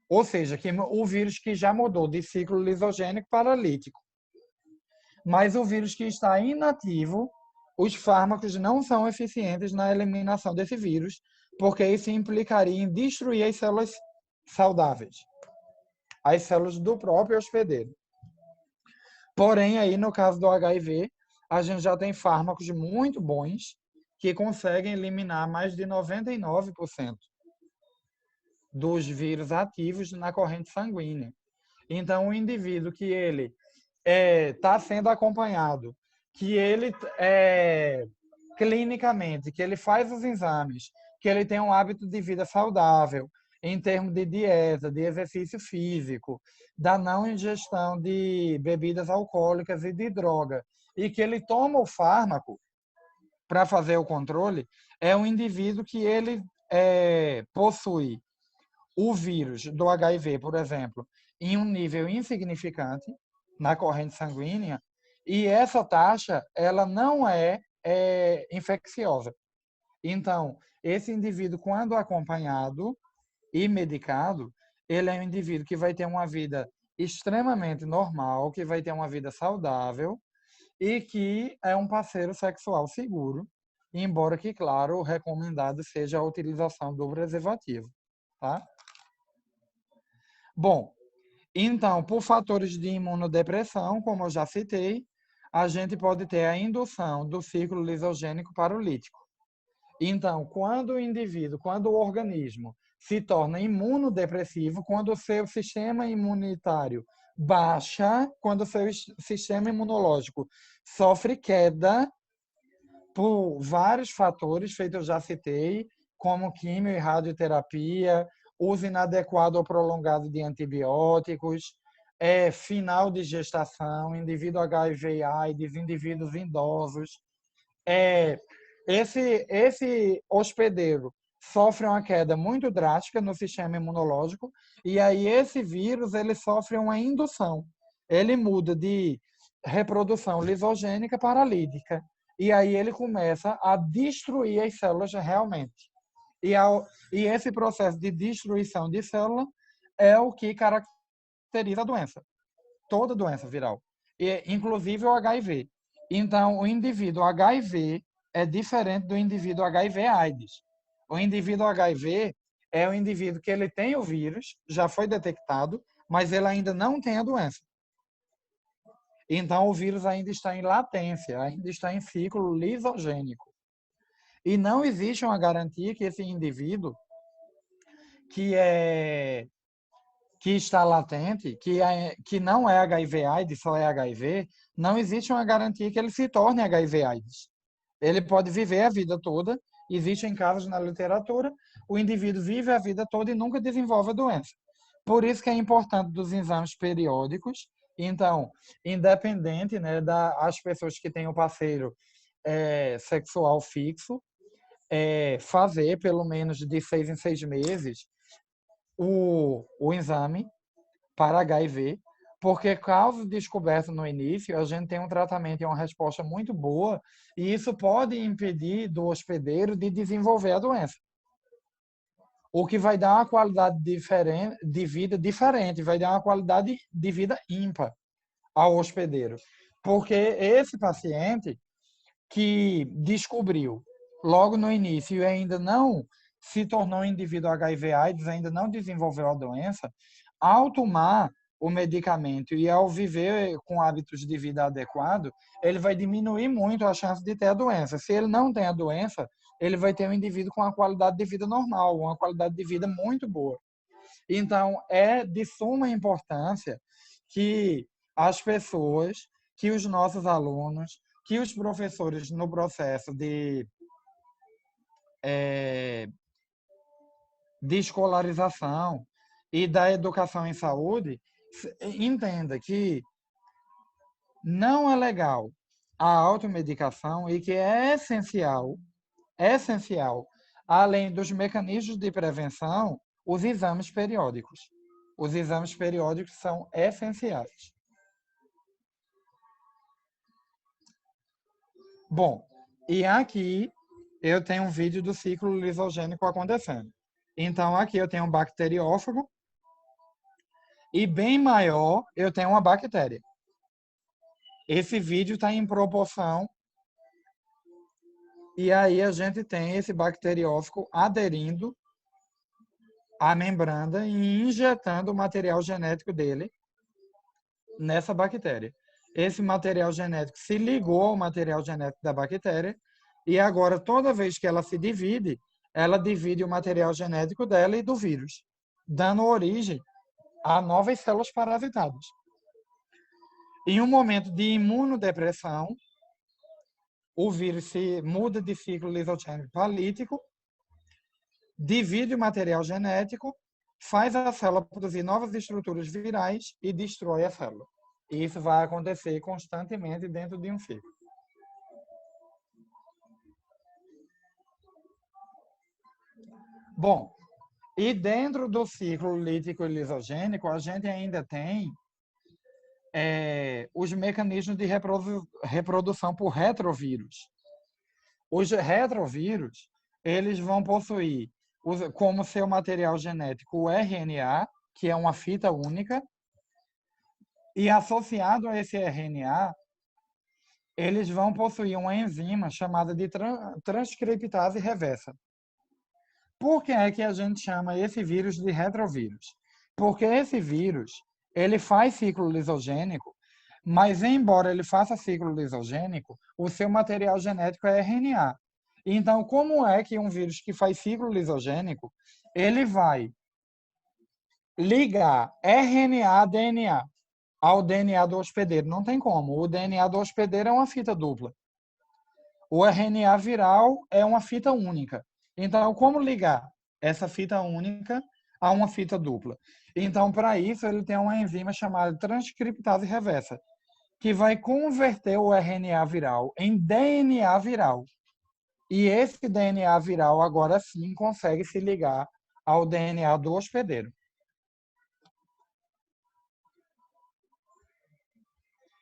S2: Ou seja, o vírus que já mudou de ciclo lisogênico para lítico. Mas o vírus que está inativo, os fármacos não são eficientes na eliminação desse vírus, porque isso implicaria em destruir as células saudáveis, as células do próprio hospedeiro. Porém, aí no caso do HIV, a gente já tem fármacos muito bons que conseguem eliminar mais de 99% dos vírus ativos na corrente sanguínea. Então, o indivíduo que ele está sendo acompanhado, que ele clinicamente, que ele faz os exames, que ele tem um hábito de vida saudável, em termos de dieta, de exercício físico, da não ingestão de bebidas alcoólicas e de droga, e que ele toma o fármaco para fazer o controle, é um indivíduo que ele possui o vírus do HIV, por exemplo, em um nível insignificante na corrente sanguínea, e essa taxa ela não é infecciosa. Então, esse indivíduo, quando acompanhado e medicado, ele é um indivíduo que vai ter uma vida extremamente normal, que vai ter uma vida saudável e que é um parceiro sexual seguro, embora que, claro, o recomendado seja a utilização do preservativo, tá? Bom, então, por fatores de imunodepressão, como eu já citei, a gente pode ter a indução do ciclo lisogênico paralítico. Então, quando o organismo se torna imunodepressivo, quando o seu sistema imunitário baixa, quando o seu sistema imunológico sofre queda por vários fatores, feitos eu já citei, como quimio e radioterapia, uso inadequado ou prolongado de antibióticos, final de gestação, indivíduo HIV e AIDS, indivíduos idosos. Esse hospedeiro sofre uma queda muito drástica no sistema imunológico e aí esse vírus ele sofre uma indução. Ele muda de reprodução lisogênica para lítica. E aí ele começa a destruir as células realmente. E esse processo de destruição de célula é o que caracteriza a doença. Toda doença viral. E, inclusive o HIV. Então, o indivíduo HIV é diferente do indivíduo HIV/AIDS. O indivíduo HIV é o indivíduo que ele tem o vírus, já foi detectado, mas ele ainda não tem a doença. Então, o vírus ainda está em latência, ainda está em ciclo lisogênico. E não existe uma garantia que esse indivíduo que está latente, que não é HIV/AIDS, só é HIV, não existe uma garantia que ele se torne HIV/AIDS. Ele pode viver a vida toda, existem casos na literatura, o indivíduo vive a vida toda e nunca desenvolve a doença. Por isso que é importante dos exames periódicos. Então, independente, né, das pessoas que têm o parceiro sexual fixo, fazer pelo menos de 6 em 6 meses o exame para HIV, porque caso descoberto no início, a gente tem um tratamento e uma resposta muito boa, e isso pode impedir do hospedeiro de desenvolver a doença. O que vai dar uma qualidade de vida diferente, vai dar uma qualidade de vida ímpar ao hospedeiro. Porque esse paciente que descobriu logo no início e ainda não se tornou um indivíduo HIV/AIDS, ainda não desenvolveu a doença, ao tomar o medicamento e ao viver com hábitos de vida adequados, ele vai diminuir muito a chance de ter a doença. Se ele não tem a doença, ele vai ter um indivíduo com uma qualidade de vida normal, uma qualidade de vida muito boa. Então, é de suma importância que as pessoas, que os nossos alunos, que os professores no processo de escolarização e da educação em saúde entenda que não é legal a automedicação e que é essencial, além dos mecanismos de prevenção, os exames periódicos. Os exames periódicos são essenciais. Bom, e aqui eu tenho um vídeo do ciclo lisogênico acontecendo. Então, aqui eu tenho um bacteriófago e bem maior eu tenho uma bactéria. Esse vídeo está em proporção e aí a gente tem esse bacteriófago aderindo à membrana e injetando o material genético dele nessa bactéria. esse material genético se ligou ao material genético da bactéria e agora, toda vez que ela se divide, ela divide o material genético dela e do vírus, dando origem a novas células parasitadas. Em um momento de imunodepressão, o vírus se muda de ciclo lisogênico palítico, divide o material genético, faz a célula produzir novas estruturas virais e destrói a célula. E isso vai acontecer constantemente dentro de um ciclo. Bom, e dentro do ciclo lítico e lisogênico, a gente ainda tem os mecanismos de reprodução por retrovírus. Os retrovírus, eles vão possuir como seu material genético o RNA, que é uma fita única, e associado a esse RNA, eles vão possuir uma enzima chamada de transcriptase reversa. Por que é que a gente chama esse vírus de retrovírus? Porque esse vírus, ele faz ciclo lisogênico, mas embora ele faça ciclo lisogênico, o seu material genético é RNA. Então, como é que um vírus que faz ciclo lisogênico, ele vai ligar RNA a DNA ao DNA do hospedeiro? Não tem como. O DNA do hospedeiro é uma fita dupla. O RNA viral é uma fita única. Então, como ligar essa fita única a uma fita dupla? Então, para isso, ele tem uma enzima chamada transcriptase reversa, que vai converter o RNA viral em DNA viral. E esse DNA viral, agora sim, consegue se ligar ao DNA do hospedeiro.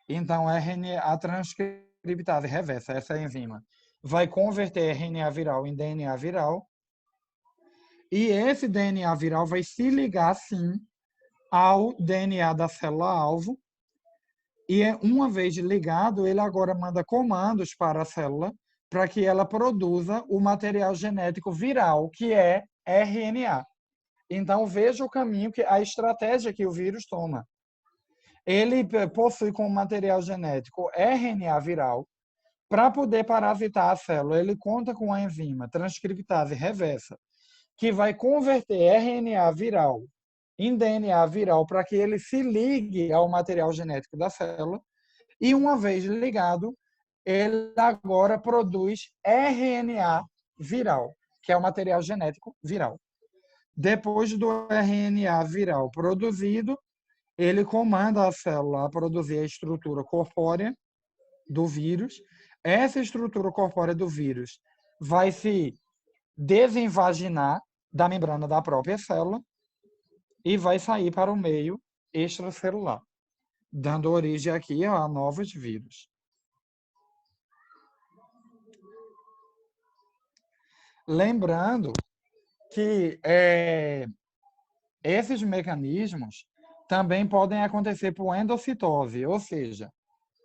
S2: Então, a transcriptase reversa, essa enzima, vai converter RNA viral em DNA viral. E esse DNA viral vai se ligar, sim, ao DNA da célula-alvo. E uma vez ligado, ele agora manda comandos para a célula para que ela produza o material genético viral, que é RNA. Então, veja o caminho, a estratégia que o vírus toma. Ele possui como material genético RNA viral. Para poder parasitar a célula, ele conta com a enzima transcriptase reversa, que vai converter RNA viral em DNA viral para que ele se ligue ao material genético da célula. E uma vez ligado, ele agora produz RNA viral, que é o material genético viral. Depois do RNA viral produzido, ele comanda a célula a produzir a estrutura corpórea do vírus. Essa estrutura corpórea do vírus vai se desinvaginar da membrana da própria célula e vai sair para o meio extracelular, dando origem aqui a novos vírus. Lembrando que esses mecanismos também podem acontecer por endocitose, ou seja,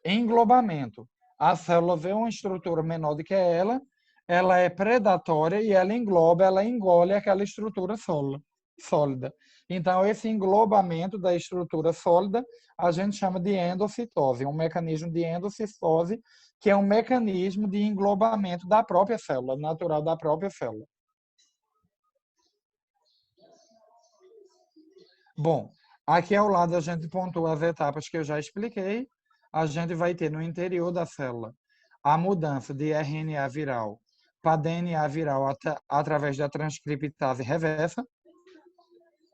S2: englobamento. A célula vê uma estrutura menor do que ela é predatória e ela engole aquela estrutura sólida. Então, esse englobamento da estrutura sólida a gente chama de endocitose, um mecanismo de endocitose, que é um mecanismo de englobamento da própria célula, natural da própria célula. Bom, aqui ao lado a gente pontua as etapas que eu já expliquei. A gente vai ter no interior da célula a mudança de RNA viral para DNA viral através da transcriptase reversa.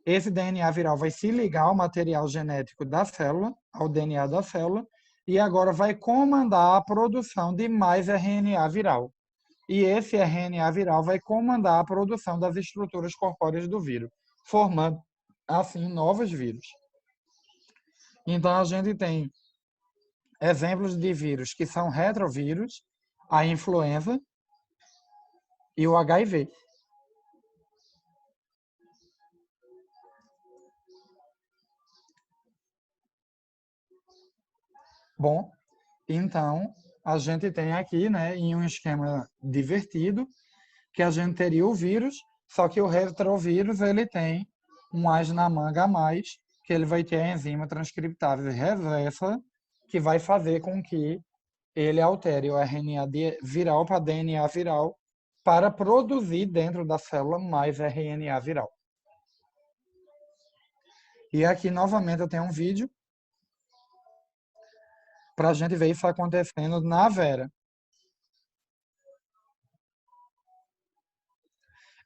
S2: Esse DNA viral vai se ligar ao material genético da célula, ao DNA da célula, e agora vai comandar a produção de mais RNA viral. E esse RNA viral vai comandar a produção das estruturas corpóreas do vírus, formando, assim, novos vírus. Então, a gente tem exemplos de vírus que são retrovírus, a influenza e o HIV. Bom, então, a gente tem aqui, né, em um esquema divertido, que a gente teria o vírus, só que o retrovírus ele tem um as na manga a mais, que ele vai ter a enzima transcriptase reversa, que vai fazer com que ele altere o RNA viral para DNA viral para produzir dentro da célula mais RNA viral. E aqui, novamente, eu tenho um vídeo para a gente ver isso acontecendo na Vera.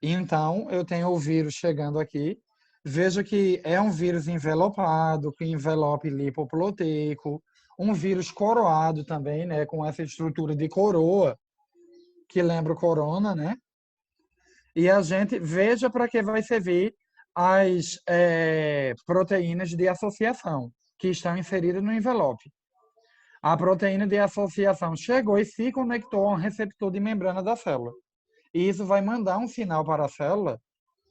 S2: Então, eu tenho o vírus chegando aqui. Vejo que é um vírus envelopado, com envelope lipoproteico, um vírus coroado também, né, com essa estrutura de coroa, que lembra o corona, né? E a gente veja para que vai servir as proteínas de associação, que estão inseridas no envelope. A proteína de associação chegou e se conectou a um receptor de membrana da célula. E isso vai mandar um sinal para a célula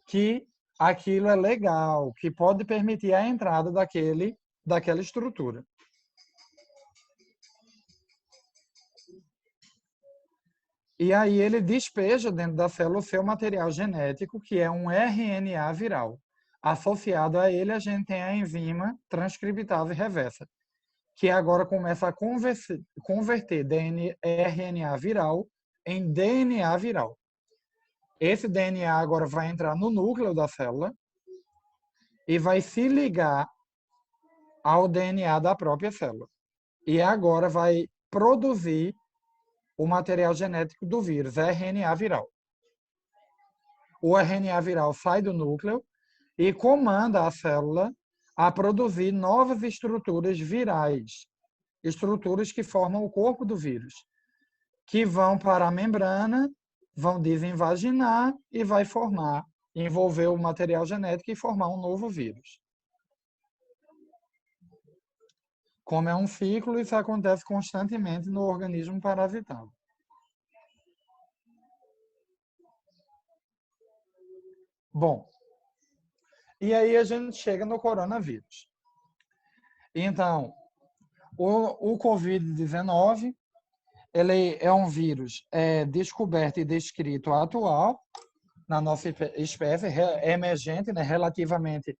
S2: que aquilo é legal, que pode permitir a entrada daquela estrutura. E aí ele despeja dentro da célula o seu material genético, que é um RNA viral. Associado a ele, a gente tem a enzima transcriptase reversa, que agora começa a converter RNA viral em DNA viral. Esse DNA agora vai entrar no núcleo da célula e vai se ligar ao DNA da própria célula. E agora vai produzir o material genético do vírus, RNA viral. O RNA viral sai do núcleo e comanda a célula a produzir novas estruturas virais, estruturas que formam o corpo do vírus, que vão para a membrana, vão desinvaginar e vai formar, envolver o material genético e formar um novo vírus. Como é um ciclo, isso acontece constantemente no organismo parasitado. Bom, e aí a gente chega no coronavírus. Então, o Covid-19, ele é um vírus descoberto e descrito atual na nossa espécie, emergente, né, relativamente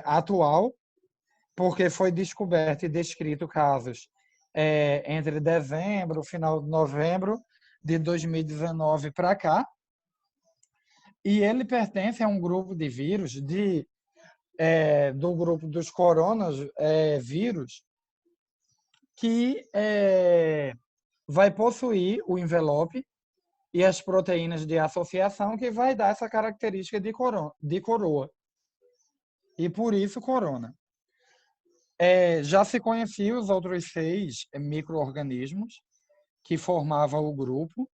S2: atual, porque foi descoberto e descrito casos entre dezembro, final de novembro de 2019 para cá, e ele pertence a um grupo de vírus do grupo dos coronavírus que vai possuir o envelope e as proteínas de associação que vai dar essa característica de coroa. E por isso corona. Já se conhecia os outros 6 micro-organismos que formavam o grupo.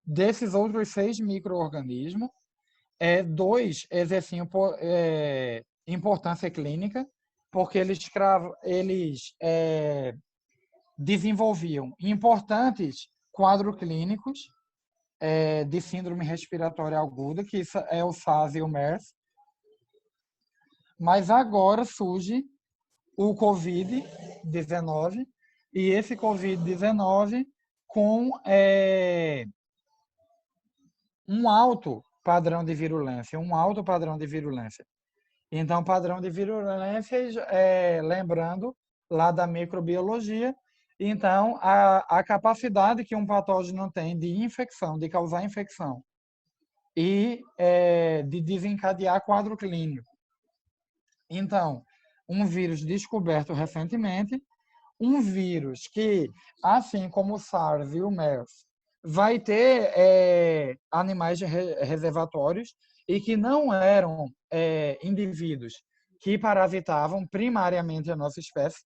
S2: Desses outros 6 micro-organismos, 2 exerciam importância clínica, porque eles desenvolviam importantes quadros clínicos de síndrome respiratória aguda, que isso é o SARS e o MERS. Mas agora surge o Covid-19, e esse Covid-19 com um alto padrão de virulência, Então, padrão de virulência, lembrando lá da microbiologia, então, a capacidade que um patógeno tem de infecção, de causar infecção e de desencadear quadro clínico. Então, um vírus descoberto recentemente, um vírus que, assim como o SARS e o MERS, vai ter animais reservatórios e que não eram indivíduos que parasitavam primariamente a nossa espécie,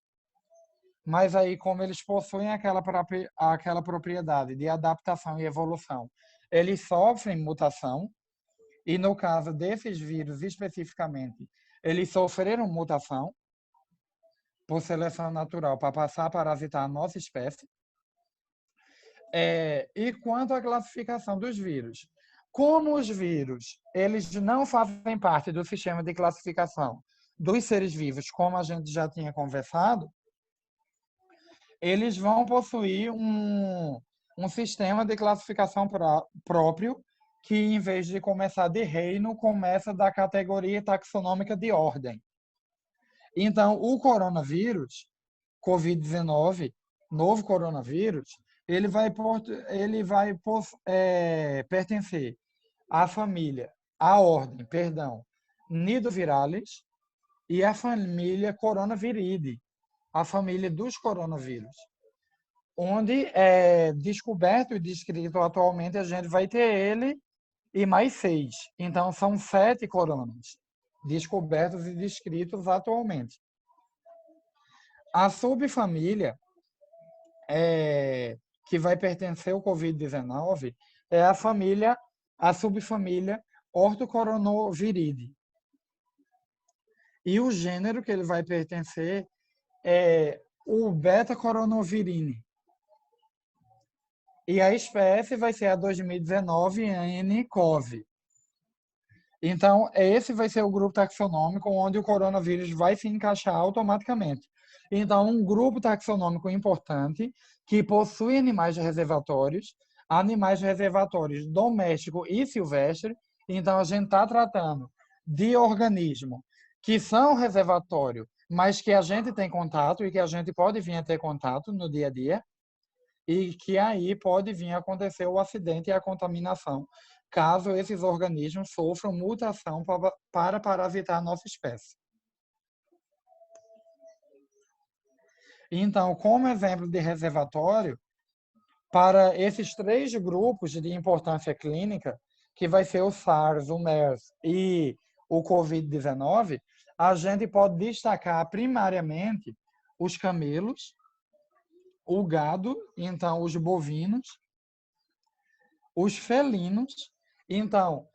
S2: mas aí como eles possuem aquela propriedade de adaptação e evolução, eles sofrem mutação, e no caso desses vírus especificamente, eles sofreram mutação por seleção natural para passar a parasitar a nossa espécie. E quanto à classificação dos vírus, como os vírus eles não fazem parte do sistema de classificação dos seres vivos, como a gente já tinha conversado, eles vão possuir um sistema de classificação próprio, que em vez de começar de reino, começa da categoria taxonômica de ordem. Então, o coronavírus, Covid-19, novo coronavírus, ele vai pertencer à família, à ordem, perdão, Nidoviralis e à família Coronaviridae, a família dos coronavírus, onde é descoberto e descrito atualmente, a gente vai ter ele e mais 6. Então, são 7 coronas descobertos e descritos atualmente. A subfamília que vai pertencer ao Covid-19 é a subfamília Orthocoronaviridae. E o gênero que ele vai pertencer é o beta-coronavirine. E a espécie vai ser a 2019 nCoV. Então, esse vai ser o grupo taxonômico onde o coronavírus vai se encaixar automaticamente. Então, um grupo taxonômico importante que possui animais reservatórios doméstico e silvestre. Então, a gente está tratando de organismos que são reservatório, mas que a gente tem contato e que a gente pode vir a ter contato no dia a dia, e que aí pode vir a acontecer o acidente e a contaminação, caso esses organismos sofram mutação para parasitar a nossa espécie. Então, como exemplo de reservatório, para esses 3 grupos de importância clínica, que vai ser o SARS, o MERS e o COVID-19, a gente pode destacar primariamente os camelos, o gado, então os bovinos, os felinos. Então,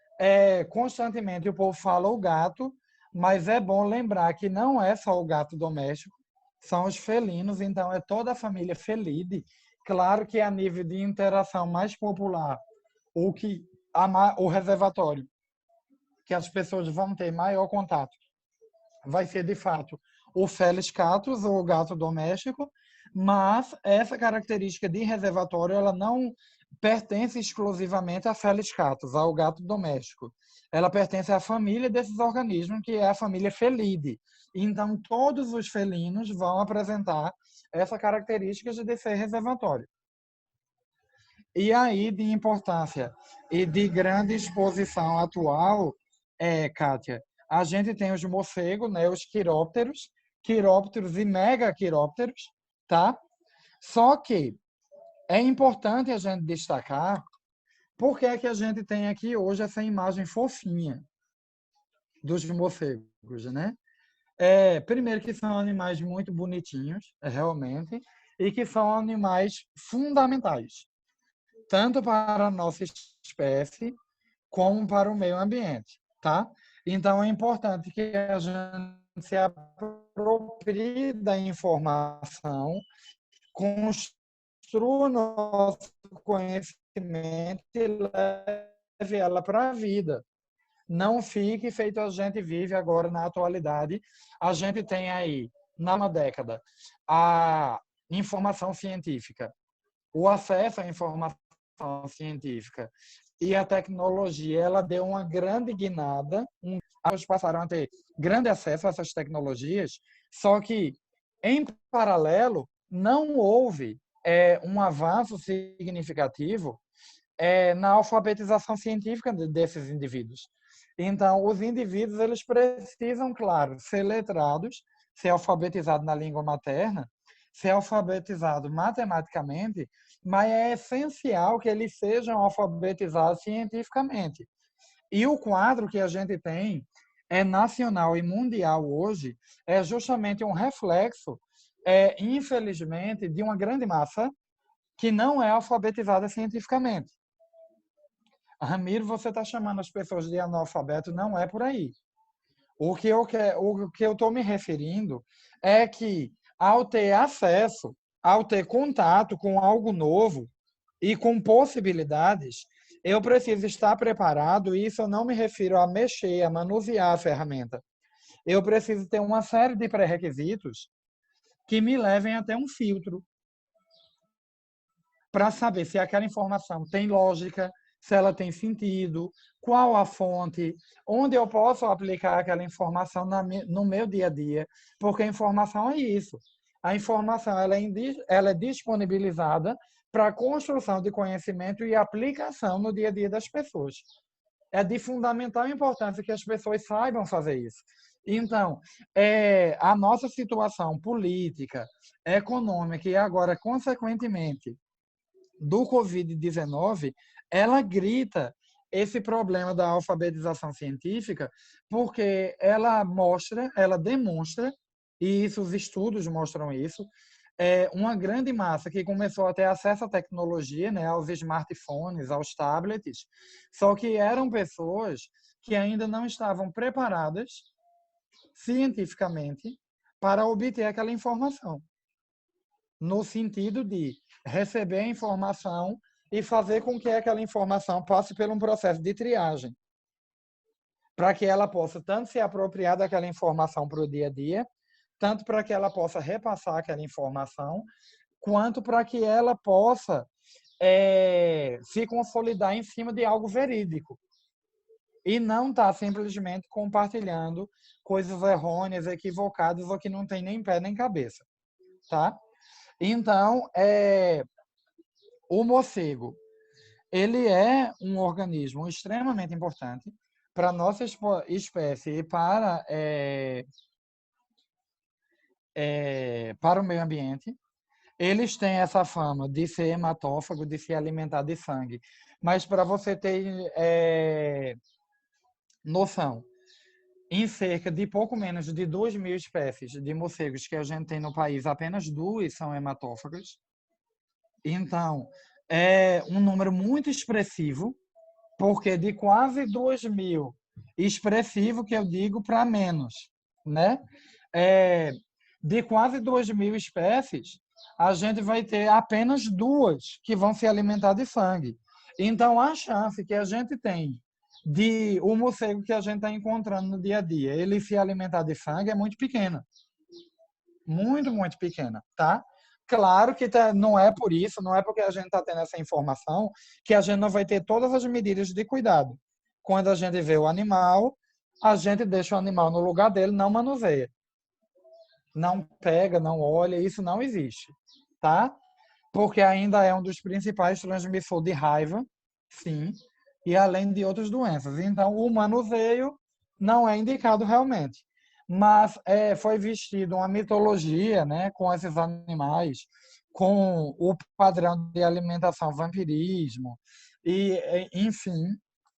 S2: constantemente o povo fala o gato, mas é bom lembrar que não é só o gato doméstico, são os felinos, então é toda a família Felidae. Claro que a nível de interação mais popular, o reservatório, que as pessoas vão ter maior contato, vai ser de fato o Felis catus, ou o gato doméstico, mas essa característica de reservatório ela não pertence exclusivamente a Felis catus, ao gato doméstico. Ela pertence à família desses organismos, que é a família Felidae. Então, todos os felinos vão apresentar essa característica de ser reservatório. E aí, de importância e de grande exposição atual, Kátia, a gente tem os morcegos, né, os quirópteros e megaquirópteros, tá? Só que é importante a gente destacar por que é que a gente tem aqui hoje essa imagem fofinha dos morcegos, né? Primeiro que são animais muito bonitinhos, realmente, e que são animais fundamentais, tanto para a nossa espécie como para o meio ambiente, tá? Então, é importante que a gente se aproprie da informação, construa o nosso conhecimento e leve ela para a vida. Não fique feito a gente vive agora na atualidade. A gente tem aí, na uma década, a informação científica, o acesso à informação científica e a tecnologia, ela deu uma grande guinada. As pessoas passaram a ter grande acesso a essas tecnologias, só que, em paralelo, não houve um avanço significativo na alfabetização científica desses indivíduos. Então, os indivíduos eles precisam, claro, ser letrados, ser alfabetizados na língua materna, ser alfabetizados matematicamente, mas é essencial que eles sejam alfabetizados cientificamente. E o quadro que a gente tem nacional e mundial hoje é justamente um reflexo, infelizmente, de uma grande massa que não é alfabetizada cientificamente. Ramiro, você está chamando as pessoas de analfabeto, não é por aí. O que eu estou me referindo é que, ao ter acesso, ao ter contato com algo novo e com possibilidades, eu preciso estar preparado, e isso eu não me refiro a mexer, a manusear a ferramenta. Eu preciso ter uma série de pré-requisitos que me levem até um filtro para saber se aquela informação tem lógica, se ela tem sentido, qual a fonte, onde eu posso aplicar aquela informação no meu dia a dia, porque a informação é isso. a informação ela é disponibilizada para a construção de conhecimento e aplicação no dia a dia das pessoas. É de fundamental importância que as pessoas saibam fazer isso. Então, a nossa situação política, econômica e agora, consequentemente, do Covid-19, ela grita esse problema da alfabetização científica, porque ela demonstra, e isso, os estudos mostram isso, uma grande massa que começou a ter acesso à tecnologia, né, aos smartphones, aos tablets, só que eram pessoas que ainda não estavam preparadas cientificamente para obter aquela informação, no sentido de receber a informação e fazer com que aquela informação passe por um processo de triagem, para que ela possa tanto se apropriar daquela informação para o dia a dia, tanto para que ela possa repassar aquela informação, quanto para que ela possa se consolidar em cima de algo verídico. E não estar simplesmente compartilhando coisas errôneas, equivocadas, ou que não tem nem pé nem cabeça. Tá? Então, o morcego, ele é um organismo extremamente importante para a nossa espécie e para o meio ambiente. Eles têm essa fama de ser hematófago, de se alimentar de sangue. Mas, para você ter noção, em cerca de pouco menos de 2.000 espécies de morcegos que a gente tem no país, apenas 2 são hematófagas. Então, é um número muito expressivo, porque de quase 2.000, expressivo que eu digo para menos, né? De quase 2.000 espécies, a gente vai ter apenas 2 que vão se alimentar de sangue. Então, a chance que a gente tem de o morcego que a gente está encontrando no dia a dia, ele se alimentar de sangue é muito pequena. Muito, muito pequena, tá? Claro que não é por isso, não é porque a gente está tendo essa informação que a gente não vai ter todas as medidas de cuidado. Quando a gente vê o animal, a gente deixa o animal no lugar dele, não manuseia. Não pega, não olha, isso não existe, tá? Porque ainda é um dos principais transmissores de raiva, sim, e além de outras doenças. Então, o manuseio não é indicado realmente. Mas foi vestido uma mitologia, né, com esses animais, com o padrão de alimentação, vampirismo, e enfim.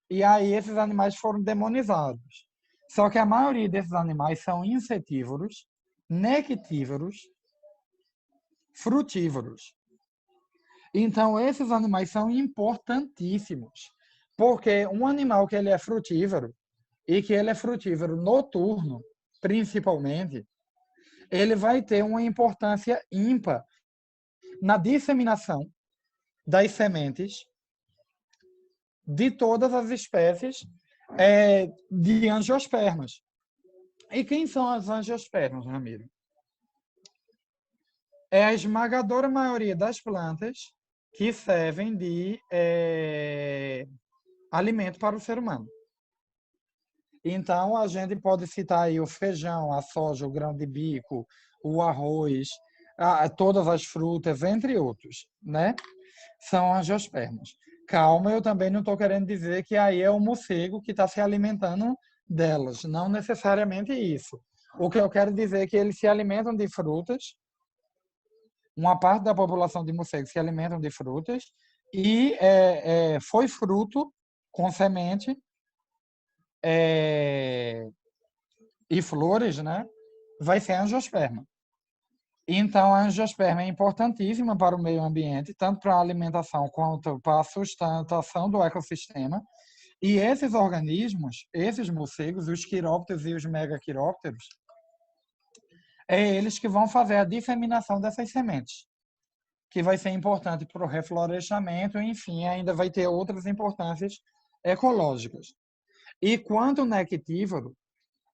S2: E aí esses animais foram demonizados. Só que a maioria desses animais são insetívoros, nectívoros, frutívoros. Então, esses animais são importantíssimos, porque um animal que ele é frutífero, e que ele é frutífero noturno, principalmente, ele vai ter uma importância ímpar na disseminação das sementes de todas as espécies de angiospermas. E quem são as angiospermas, Ramiro? É a esmagadora maioria das plantas que servem de alimento para o ser humano. Então, a gente pode citar aí o feijão, a soja, o grão de bico, o arroz, todas as frutas, entre outros, né? São angiospermas. Calma, eu também não estou querendo dizer que aí é o morcego que está se alimentando delas. Não necessariamente isso. O que eu quero dizer é que eles se alimentam de frutas, uma parte da população de morcegos se alimentam de frutas, e foi fruto com semente e flores, né? Vai ser a angiosperma. Então, a angiosperma é importantíssima para o meio ambiente, tanto para a alimentação quanto para a sustentação do ecossistema. E esses organismos, esses morcegos, os quirópteros e os megaquirópteros, eles que vão fazer a disseminação dessas sementes, que vai ser importante para o reflorestamento, enfim, ainda vai ter outras importâncias ecológicas. E quanto ao nectívoro,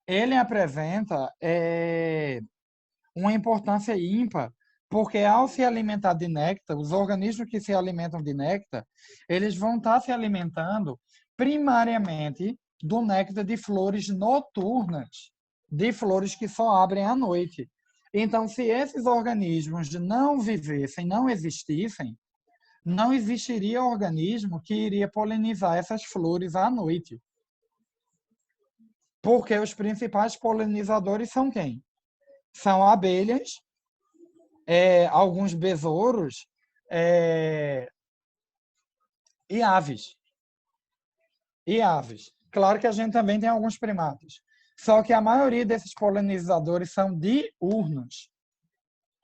S2: ele apresenta uma importância ímpar, porque ao se alimentar de néctar, os organismos que se alimentam de néctar, eles vão estar se alimentando primariamente do néctar de flores noturnas, de flores que só abrem à noite. Então, se esses organismos não vivessem, não existissem, não existiria organismo que iria polinizar essas flores à noite. Porque os principais polinizadores são quem? São abelhas, alguns besouros e aves. E aves. Claro que a gente também tem alguns primatas. Só que a maioria desses polinizadores são diurnos.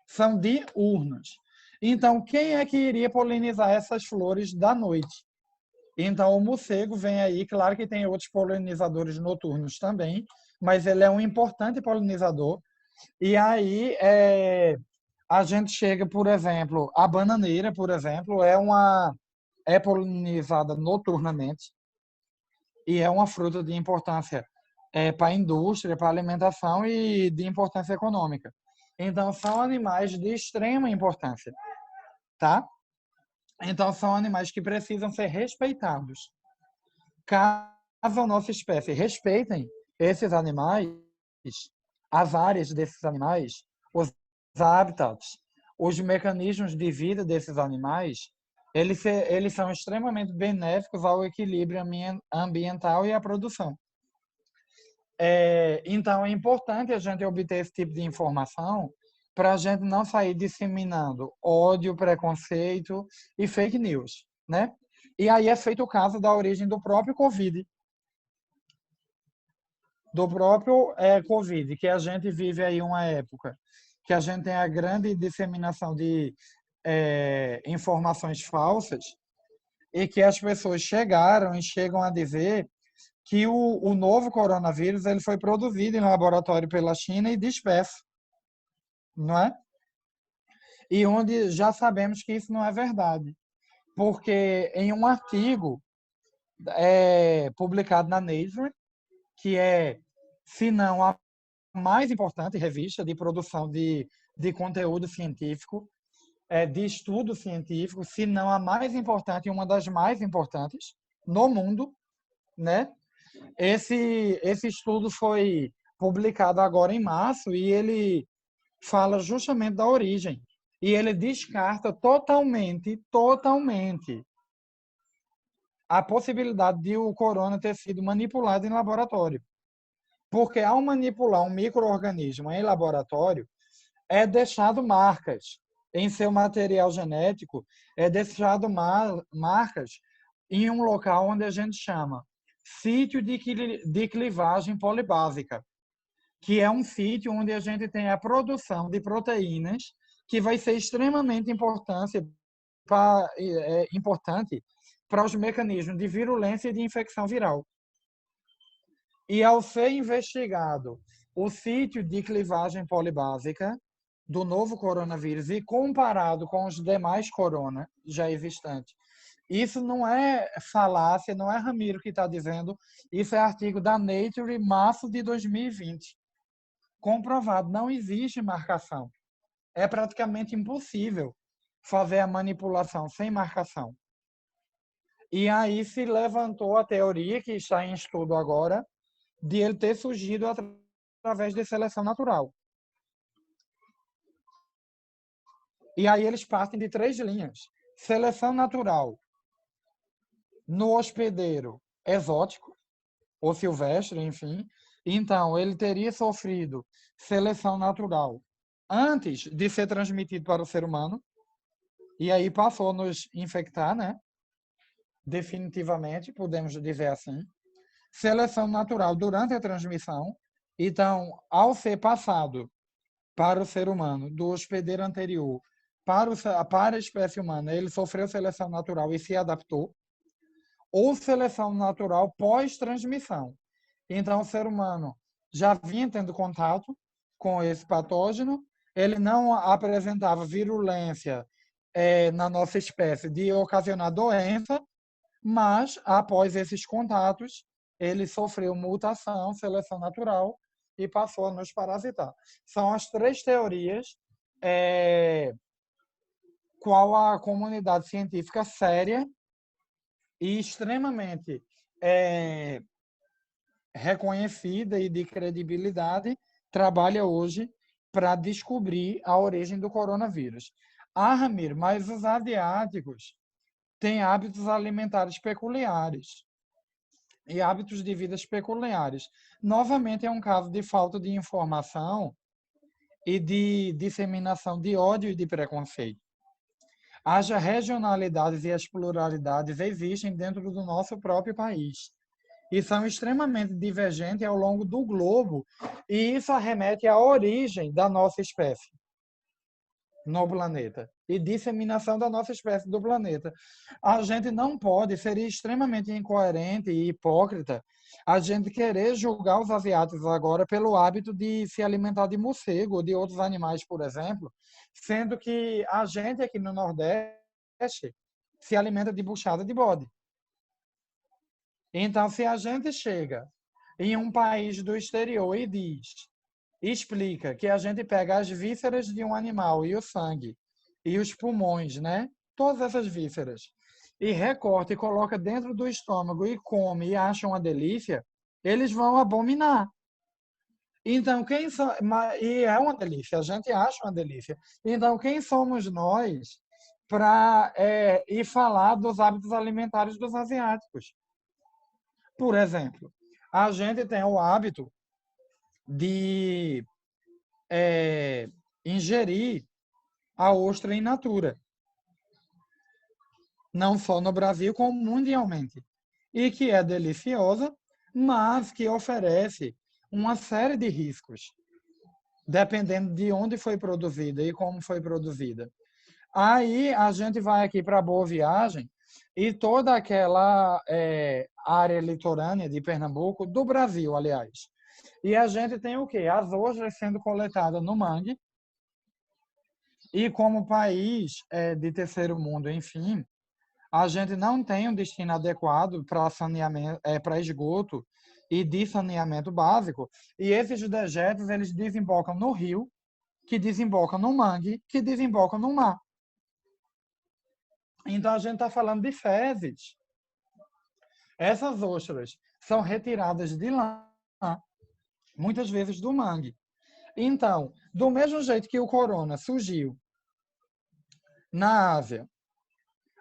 S2: São diurnos. Então, quem é que iria polinizar essas flores da noite? Então, o morcego vem aí, claro que tem outros polinizadores noturnos também, mas ele é um importante polinizador. E aí, a gente chega, por exemplo, a bananeira, por exemplo, é polinizada noturnamente e é uma fruta de importância para a indústria, para a alimentação e de importância econômica. Então, são animais de extrema importância, tá? Então, são animais que precisam ser respeitados. Caso a nossa espécie respeitem esses animais, as áreas desses animais, os hábitats, os mecanismos de vida desses animais, eles são extremamente benéficos ao equilíbrio ambiental e à produção. Então, é importante a gente obter esse tipo de informação para a gente não sair disseminando ódio, preconceito e fake news, né? E aí é feito o caso da origem do próprio Covid, Covid, que a gente vive aí uma época que a gente tem a grande disseminação de informações falsas e que as pessoas chegaram e chegam a dizer que o novo coronavírus ele foi produzido em laboratório pela China e disperso, não é? E onde já sabemos que isso não é verdade, porque em um artigo publicado na Nature, que é, se não a mais importante revista de produção de conteúdo científico, de estudo científico, se não a mais importante e uma das mais importantes no mundo, né? Esse estudo foi publicado agora em março e ele fala justamente da origem. E ele descarta totalmente a possibilidade de o corona ter sido manipulado em laboratório. Porque ao manipular um micro-organismo em laboratório, é deixado marcas em seu material genético, é deixado marcas em um local onde a gente chama sítio de clivagem polibásica, que é um sítio onde a gente tem a produção de proteínas que vai ser extremamente importante para os mecanismos de virulência e de infecção viral. E ao ser investigado o sítio de clivagem polibásica do novo coronavírus e comparado com os demais corona já existentes, isso não é falácia, não é Ramiro que está dizendo, isso é artigo da Nature, março de 2020. Comprovado, não existe marcação. É praticamente impossível fazer a manipulação sem marcação. E aí se levantou a teoria, que está em estudo agora, de ele ter surgido através de seleção natural. E aí eles partem de 3 linhas. Seleção natural no hospedeiro exótico, ou silvestre, enfim. Então, ele teria sofrido seleção natural antes de ser transmitido para o ser humano, e aí passou a nos infectar, né? Definitivamente, podemos dizer assim. Seleção natural durante a transmissão. Então, ao ser passado para o ser humano do hospedeiro anterior para a espécie humana, ele sofreu seleção natural e se adaptou, ou seleção natural pós-transmissão. Então, o ser humano já vinha tendo contato com esse patógeno, ele não apresentava virulência na nossa espécie de ocasionar doença, mas após esses contatos, ele sofreu mutação, seleção natural e passou a nos parasitar. São as 3 teorias qual a comunidade científica séria e extremamente reconhecida e de credibilidade trabalha hoje para descobrir a origem do coronavírus. Ah, Ramiro, mas os asiáticos têm hábitos alimentares peculiares e hábitos de vida peculiares. Novamente, é um caso de falta de informação e de disseminação de ódio e de preconceito. As regionalidades e as pluralidades existem dentro do nosso próprio país e são extremamente divergentes ao longo do globo, e isso arremete à origem da nossa espécie no planeta e disseminação da nossa espécie do planeta. A gente não pode, seria extremamente incoerente e hipócrita a gente querer julgar os asiáticos agora pelo hábito de se alimentar de morcego ou de outros animais, por exemplo, sendo que a gente aqui no Nordeste se alimenta de buchada de bode. Então, se a gente chega em um país do exterior e explica que a gente pega as vísceras de um animal e o sangue e os pulmões, né? Todas essas vísceras, e recorta e coloca dentro do estômago e come e acha uma delícia, eles vão abominar. Então, e é uma delícia, a gente acha uma delícia. Então, quem somos nós para ir falar dos hábitos alimentares dos asiáticos? Por exemplo, a gente tem o hábito de ingerir a ostra in natura, não só no Brasil, como mundialmente, e que é deliciosa, mas que oferece uma série de riscos, dependendo de onde foi produzida e como foi produzida. Aí a gente vai aqui para Boa Viagem e toda aquela área litorânea de Pernambuco, do Brasil, aliás. E a gente tem o quê? As ostras sendo coletadas no mangue. E como país de terceiro mundo, enfim, a gente não tem um destino adequado para saneamento, para esgoto e de saneamento básico. E esses dejetos, eles desembocam no rio, que desembocam no mangue, que desembocam no mar. Então, a gente está falando de fezes. Essas ostras são retiradas de lá, muitas vezes do mangue. Então, do mesmo jeito que o corona surgiu na Ásia,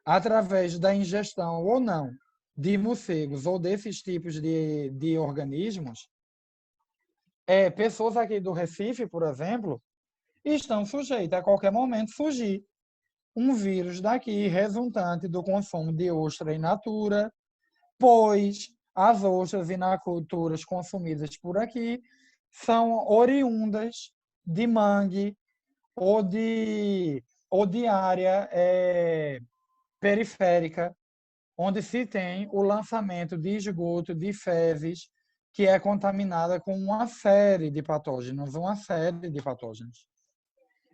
S2: através da ingestão ou não de morcegos ou desses tipos de organismos, pessoas aqui do Recife, por exemplo, estão sujeitas a qualquer momento surgir um vírus daqui resultante do consumo de ostra in natura, pois as ostras in natura consumidas por aqui são oriundas de mangue ou de área periférica, onde se tem o lançamento de esgoto, de fezes, que é contaminada com uma série de patógenos.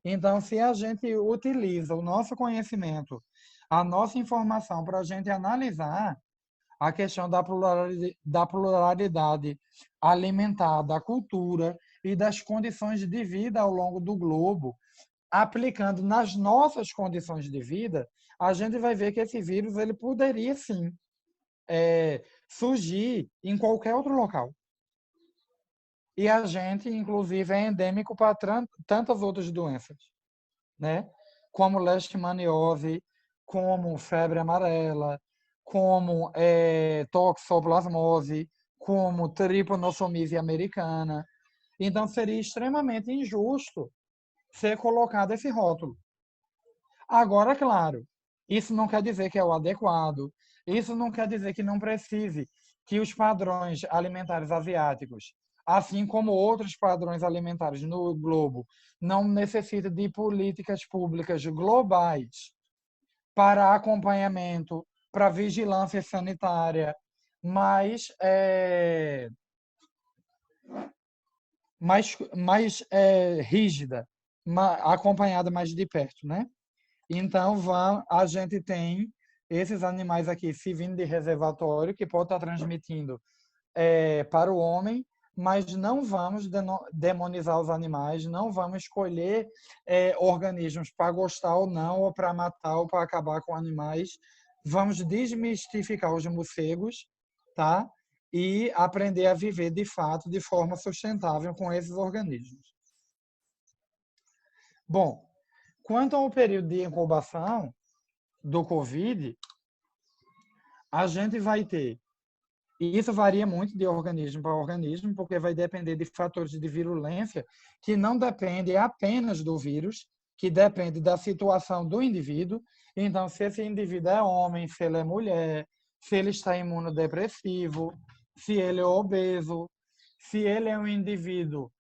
S2: Então, se a gente utiliza o nosso conhecimento, a nossa informação para a gente analisar a questão da pluralidade alimentar, da cultura e das condições de vida ao longo do globo, aplicando nas nossas condições de vida, a gente vai ver que esse vírus ele poderia sim surgir em qualquer outro local. E a gente, inclusive, é endêmico para tantas outras doenças, né? Como leishmaniose, como febre amarela, como toxoplasmose, como tripanosomia americana. Então, seria extremamente injusto ser colocado esse rótulo. Agora, claro, isso não quer dizer que é o adequado, isso não quer dizer que não precise que os padrões alimentares asiáticos, assim como outros padrões alimentares no globo, não necessitam de políticas públicas globais para acompanhamento, para vigilância sanitária mais rígida, acompanhada mais de perto, né? Então, a gente tem esses animais aqui se vindo de reservatório, que pode estar transmitindo para o homem, mas não vamos demonizar os animais, não vamos escolher organismos para gostar ou não, ou para matar, ou para acabar com animais. Vamos desmistificar os morcegos, tá? E aprender a viver, de fato, de forma sustentável com esses organismos. Bom, quanto ao período de incubação do COVID, a gente vai ter, e isso varia muito de organismo para organismo, porque vai depender de fatores de virulência que não dependem apenas do vírus, que depende da situação do indivíduo. Então, se esse indivíduo é homem, se ele é mulher, se ele está imunodepressivo, se ele é obeso, se ele é um indivíduo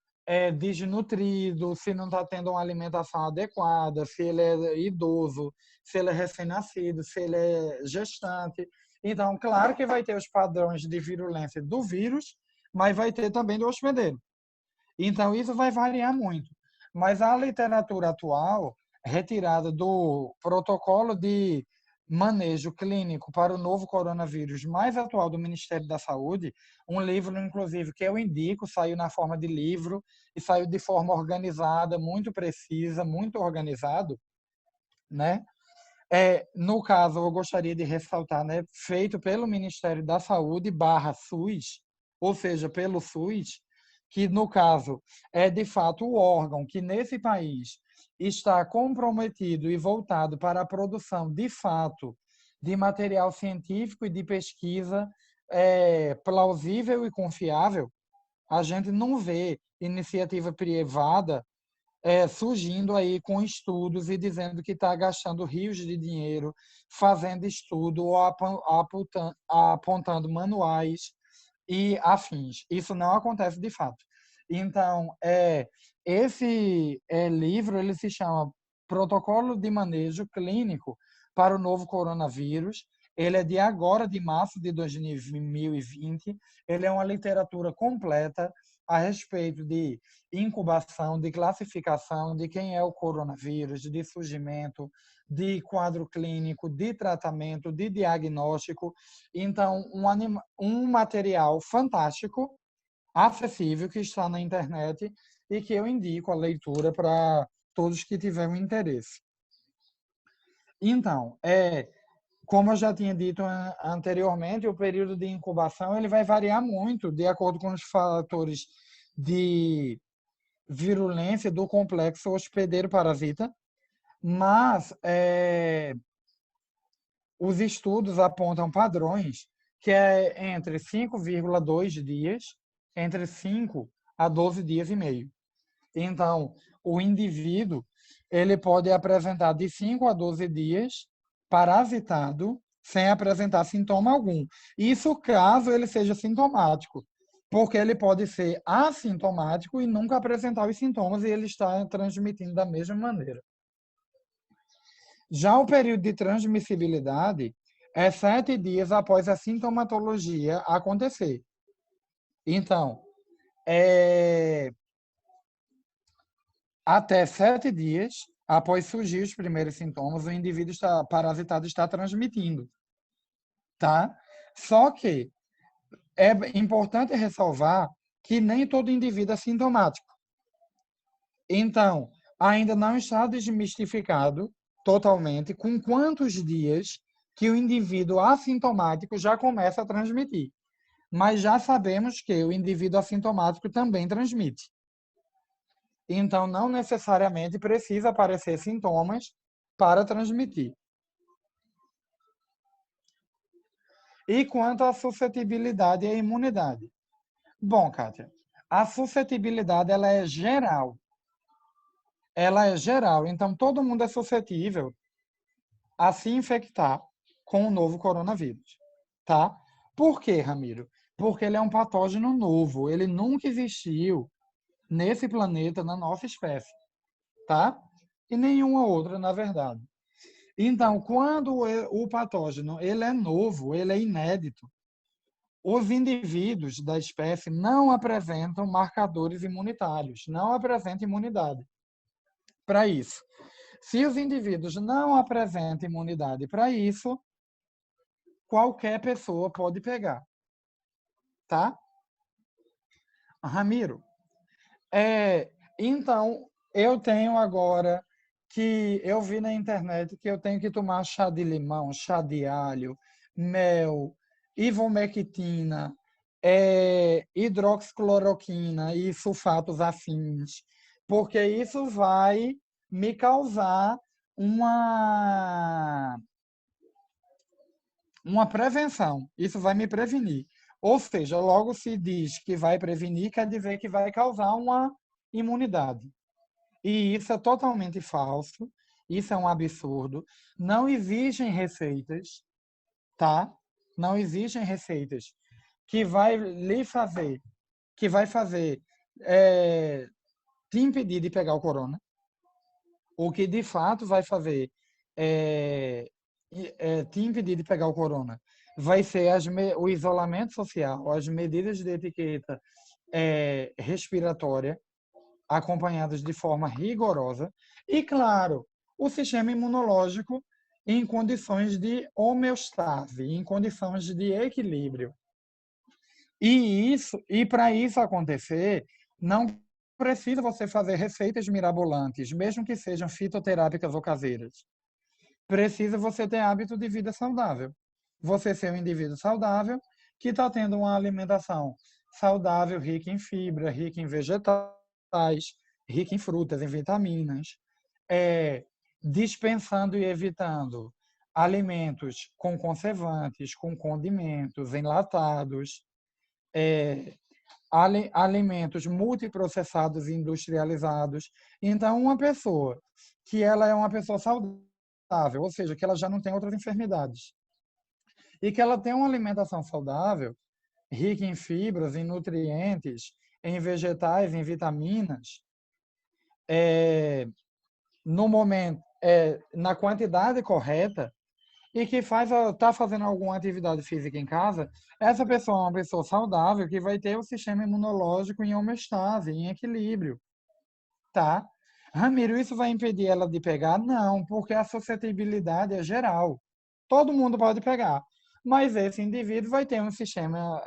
S2: desnutrido, se não está tendo uma alimentação adequada, se ele é idoso, se ele é recém-nascido, se ele é gestante. Então, claro que vai ter os padrões de virulência do vírus, mas vai ter também do hospedeiro. Então, isso vai variar muito. Mas a literatura atual, retirada do protocolo de manejo clínico para o novo coronavírus mais atual do Ministério da Saúde, um livro, inclusive, que eu indico, saiu na forma de livro e saiu de forma organizada, muito precisa, muito organizado, né? No caso, eu gostaria de ressaltar, né, feito pelo Ministério da Saúde / SUS, ou seja, pelo SUS, que no caso é de fato o órgão que nesse país está comprometido e voltado para a produção de fato de material científico e de pesquisa plausível e confiável. A gente não vê iniciativa privada surgindo aí com estudos e dizendo que está gastando rios de dinheiro fazendo estudo ou apontando manuais e afins. Isso não acontece de fato. Então, esse livro ele se chama Protocolo de Manejo Clínico para o Novo Coronavírus. Ele é de agora, de março de 2020. Ele é uma literatura completa a respeito de incubação, de classificação de quem é o coronavírus, de surgimento, de quadro clínico, de tratamento, de diagnóstico. Então, um material fantástico, acessível, que está na internet e que eu indico a leitura para todos que tiverem interesse. Então, como eu já tinha dito anteriormente, o período de incubação ele vai variar muito de acordo com os fatores de virulência do complexo hospedeiro-parasita, mas os estudos apontam padrões que é entre 5,2 dias, entre 5 a 12 dias e meio. Então, o indivíduo ele pode apresentar de 5 a 12 dias parasitado sem apresentar sintoma algum. Isso caso ele seja sintomático, porque ele pode ser assintomático e nunca apresentar os sintomas e ele está transmitindo da mesma maneira. Já o período de transmissibilidade é 7 dias após a sintomatologia acontecer. Então, até 7 dias após surgir os primeiros sintomas, o indivíduo parasitado está transmitindo, tá? Só que é importante ressalvar que nem todo indivíduo é sintomático. Então, ainda não está desmistificado totalmente com quantos dias que o indivíduo assintomático já começa a transmitir. Mas já sabemos que o indivíduo assintomático também transmite. Então, não necessariamente precisa aparecer sintomas para transmitir. E quanto à suscetibilidade e à imunidade? Bom, Kátia, a suscetibilidade ela é geral. Ela é geral, então todo mundo é suscetível a se infectar com o novo coronavírus, tá? Por quê, Ramiro? Porque ele é um patógeno novo, ele nunca existiu nesse planeta, na nossa espécie, tá? E nenhuma outra, na verdade. Então, quando o patógeno ele é novo, ele é inédito, os indivíduos da espécie não apresentam marcadores imunitários, não apresentam imunidade para isso. Se os indivíduos não apresentam imunidade para isso, qualquer pessoa pode pegar, tá? Ramiro, então eu tenho agora que eu vi na internet que eu tenho que tomar chá de limão, chá de alho, mel, ivermectina, hidroxicloroquina e sulfatos afins, porque isso vai me causar uma prevenção. Isso vai me prevenir. Ou seja, logo se diz que vai prevenir, quer dizer que vai causar uma imunidade. E isso é totalmente falso, isso é um absurdo. Não existem receitas, tá? Não existem receitas que vai lhe fazer, que vai fazer te impedir de pegar o corona. O que de fato vai fazer é, te impedir de pegar o corona vai ser o isolamento social, as medidas de etiqueta respiratória, acompanhadas de forma rigorosa, e, claro, o sistema imunológico em condições de homeostase, em condições de equilíbrio. E para isso acontecer, não precisa você fazer receitas mirabolantes, mesmo que sejam fitoterápicas ou caseiras. Precisa você ter hábito de vida saudável. Você ser um indivíduo saudável que está tendo uma alimentação saudável, rica em fibra, rica em vegetais, rica em frutas, em vitaminas, dispensando e evitando alimentos com conservantes, com condimentos, enlatados, alimentos multiprocessados e industrializados. Então, uma pessoa que ela é uma pessoa saudável, ou seja, que ela já não tem outras enfermidades, e que ela tem uma alimentação saudável, rica em fibras, em nutrientes, em vegetais, em vitaminas, no momento, na quantidade correta, e que está fazendo alguma atividade física em casa, essa pessoa é uma pessoa saudável que vai ter o sistema imunológico em homeostase, em equilíbrio, tá? Ramiro, isso vai impedir ela de pegar? Não, porque a suscetibilidade é geral. Todo mundo pode pegar, mas esse indivíduo vai ter um sistema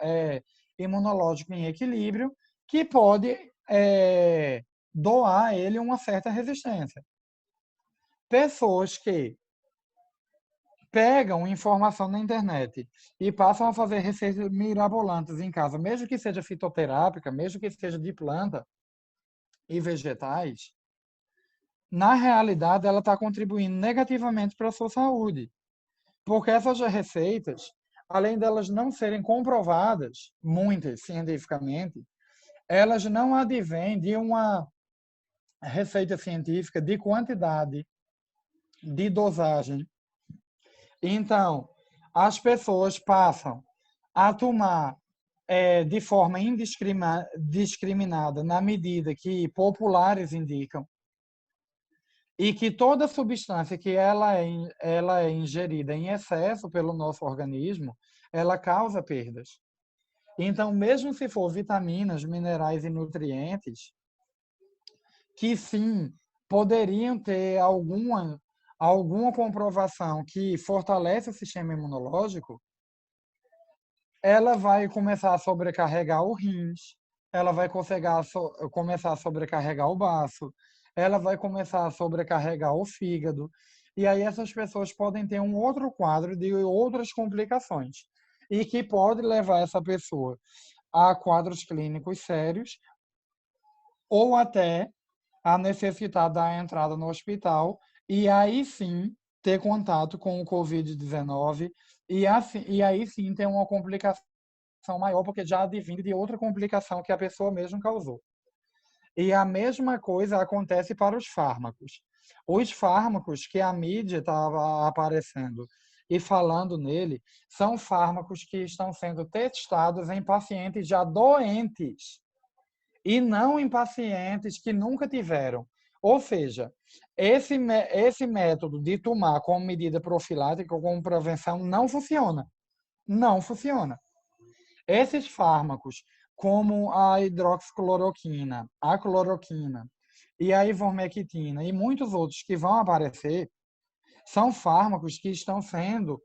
S2: imunológico em equilíbrio que pode doar a ele uma certa resistência. Pessoas que pegam informação na internet e passam a fazer receitas mirabolantes em casa, mesmo que seja fitoterápica, mesmo que seja de planta e vegetais, na realidade ela está contribuindo negativamente para a sua saúde. Porque essas receitas, além delas não serem comprovadas, muitas cientificamente, elas não advêm de uma receita científica de quantidade, de dosagem. Então, as pessoas passam a tomar de forma indiscriminada na medida que populares indicam, e que toda substância que ela é ingerida em excesso pelo nosso organismo, ela causa perdas. Então, mesmo se for vitaminas, minerais e nutrientes, que sim, poderiam ter alguma comprovação que fortalece o sistema imunológico, ela vai começar a sobrecarregar o rins, ela vai começar a sobrecarregar o baço, ela vai começar a sobrecarregar o fígado, e aí essas pessoas podem ter um outro quadro de outras complicações, e que pode levar essa pessoa a quadros clínicos sérios, ou até a necessitar da entrada no hospital, e aí sim ter contato com o Covid-19, e aí sim ter uma complicação maior, porque já advém de outra complicação que a pessoa mesmo causou. E a mesma coisa acontece para os fármacos. Os fármacos que a mídia estava aparecendo e falando nele são fármacos que estão sendo testados em pacientes já doentes e não em pacientes que nunca tiveram. Ou seja, esse método de tomar como medida profilática ou como prevenção não funciona. Não funciona. Esses fármacos, como a hidroxicloroquina, a cloroquina e a ivermectina e muitos outros que vão aparecer, são fármacos que estão sendo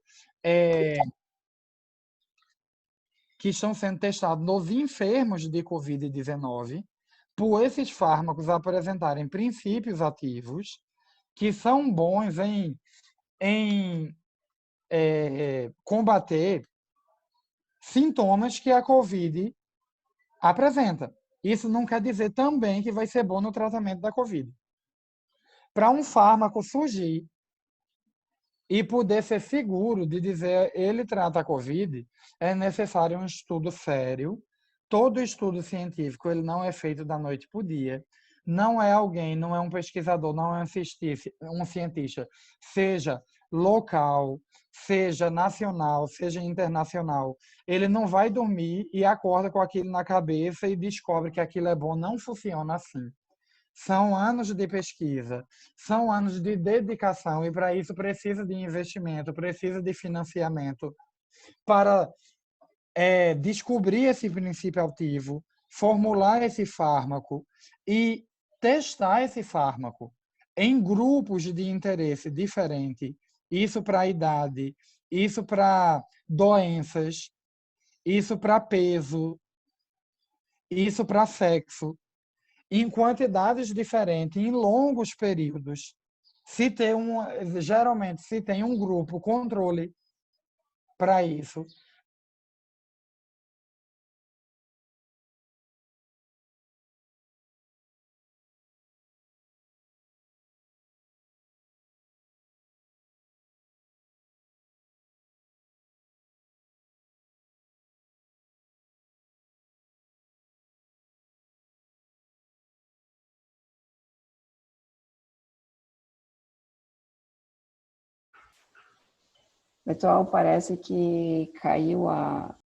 S2: testados nos enfermos de Covid-19, por esses fármacos apresentarem princípios ativos que são bons em combater sintomas que a Covid apresenta. Isso não quer dizer também que vai ser bom no tratamento da Covid. para um fármaco surgir e poder ser seguro de dizer ele trata a COVID, é necessário um estudo sério. Todo estudo científico ele não é feito da noite para o dia. Não é alguém, não é um pesquisador, não é um cientista, seja local, seja nacional, seja internacional. Ele não vai dormir e acorda com aquilo na cabeça e descobre que aquilo é bom. Não funciona assim. São anos de pesquisa, são anos de dedicação e para isso precisa de investimento, precisa de financiamento para descobrir esse princípio ativo, formular esse fármaco e testar esse fármaco em grupos de interesse diferente. Isso para a idade, isso para doenças, isso para peso, isso para sexo, em quantidades diferentes, em longos períodos. Geralmente, se tem um grupo controle para isso.
S1: Pessoal, parece que caiu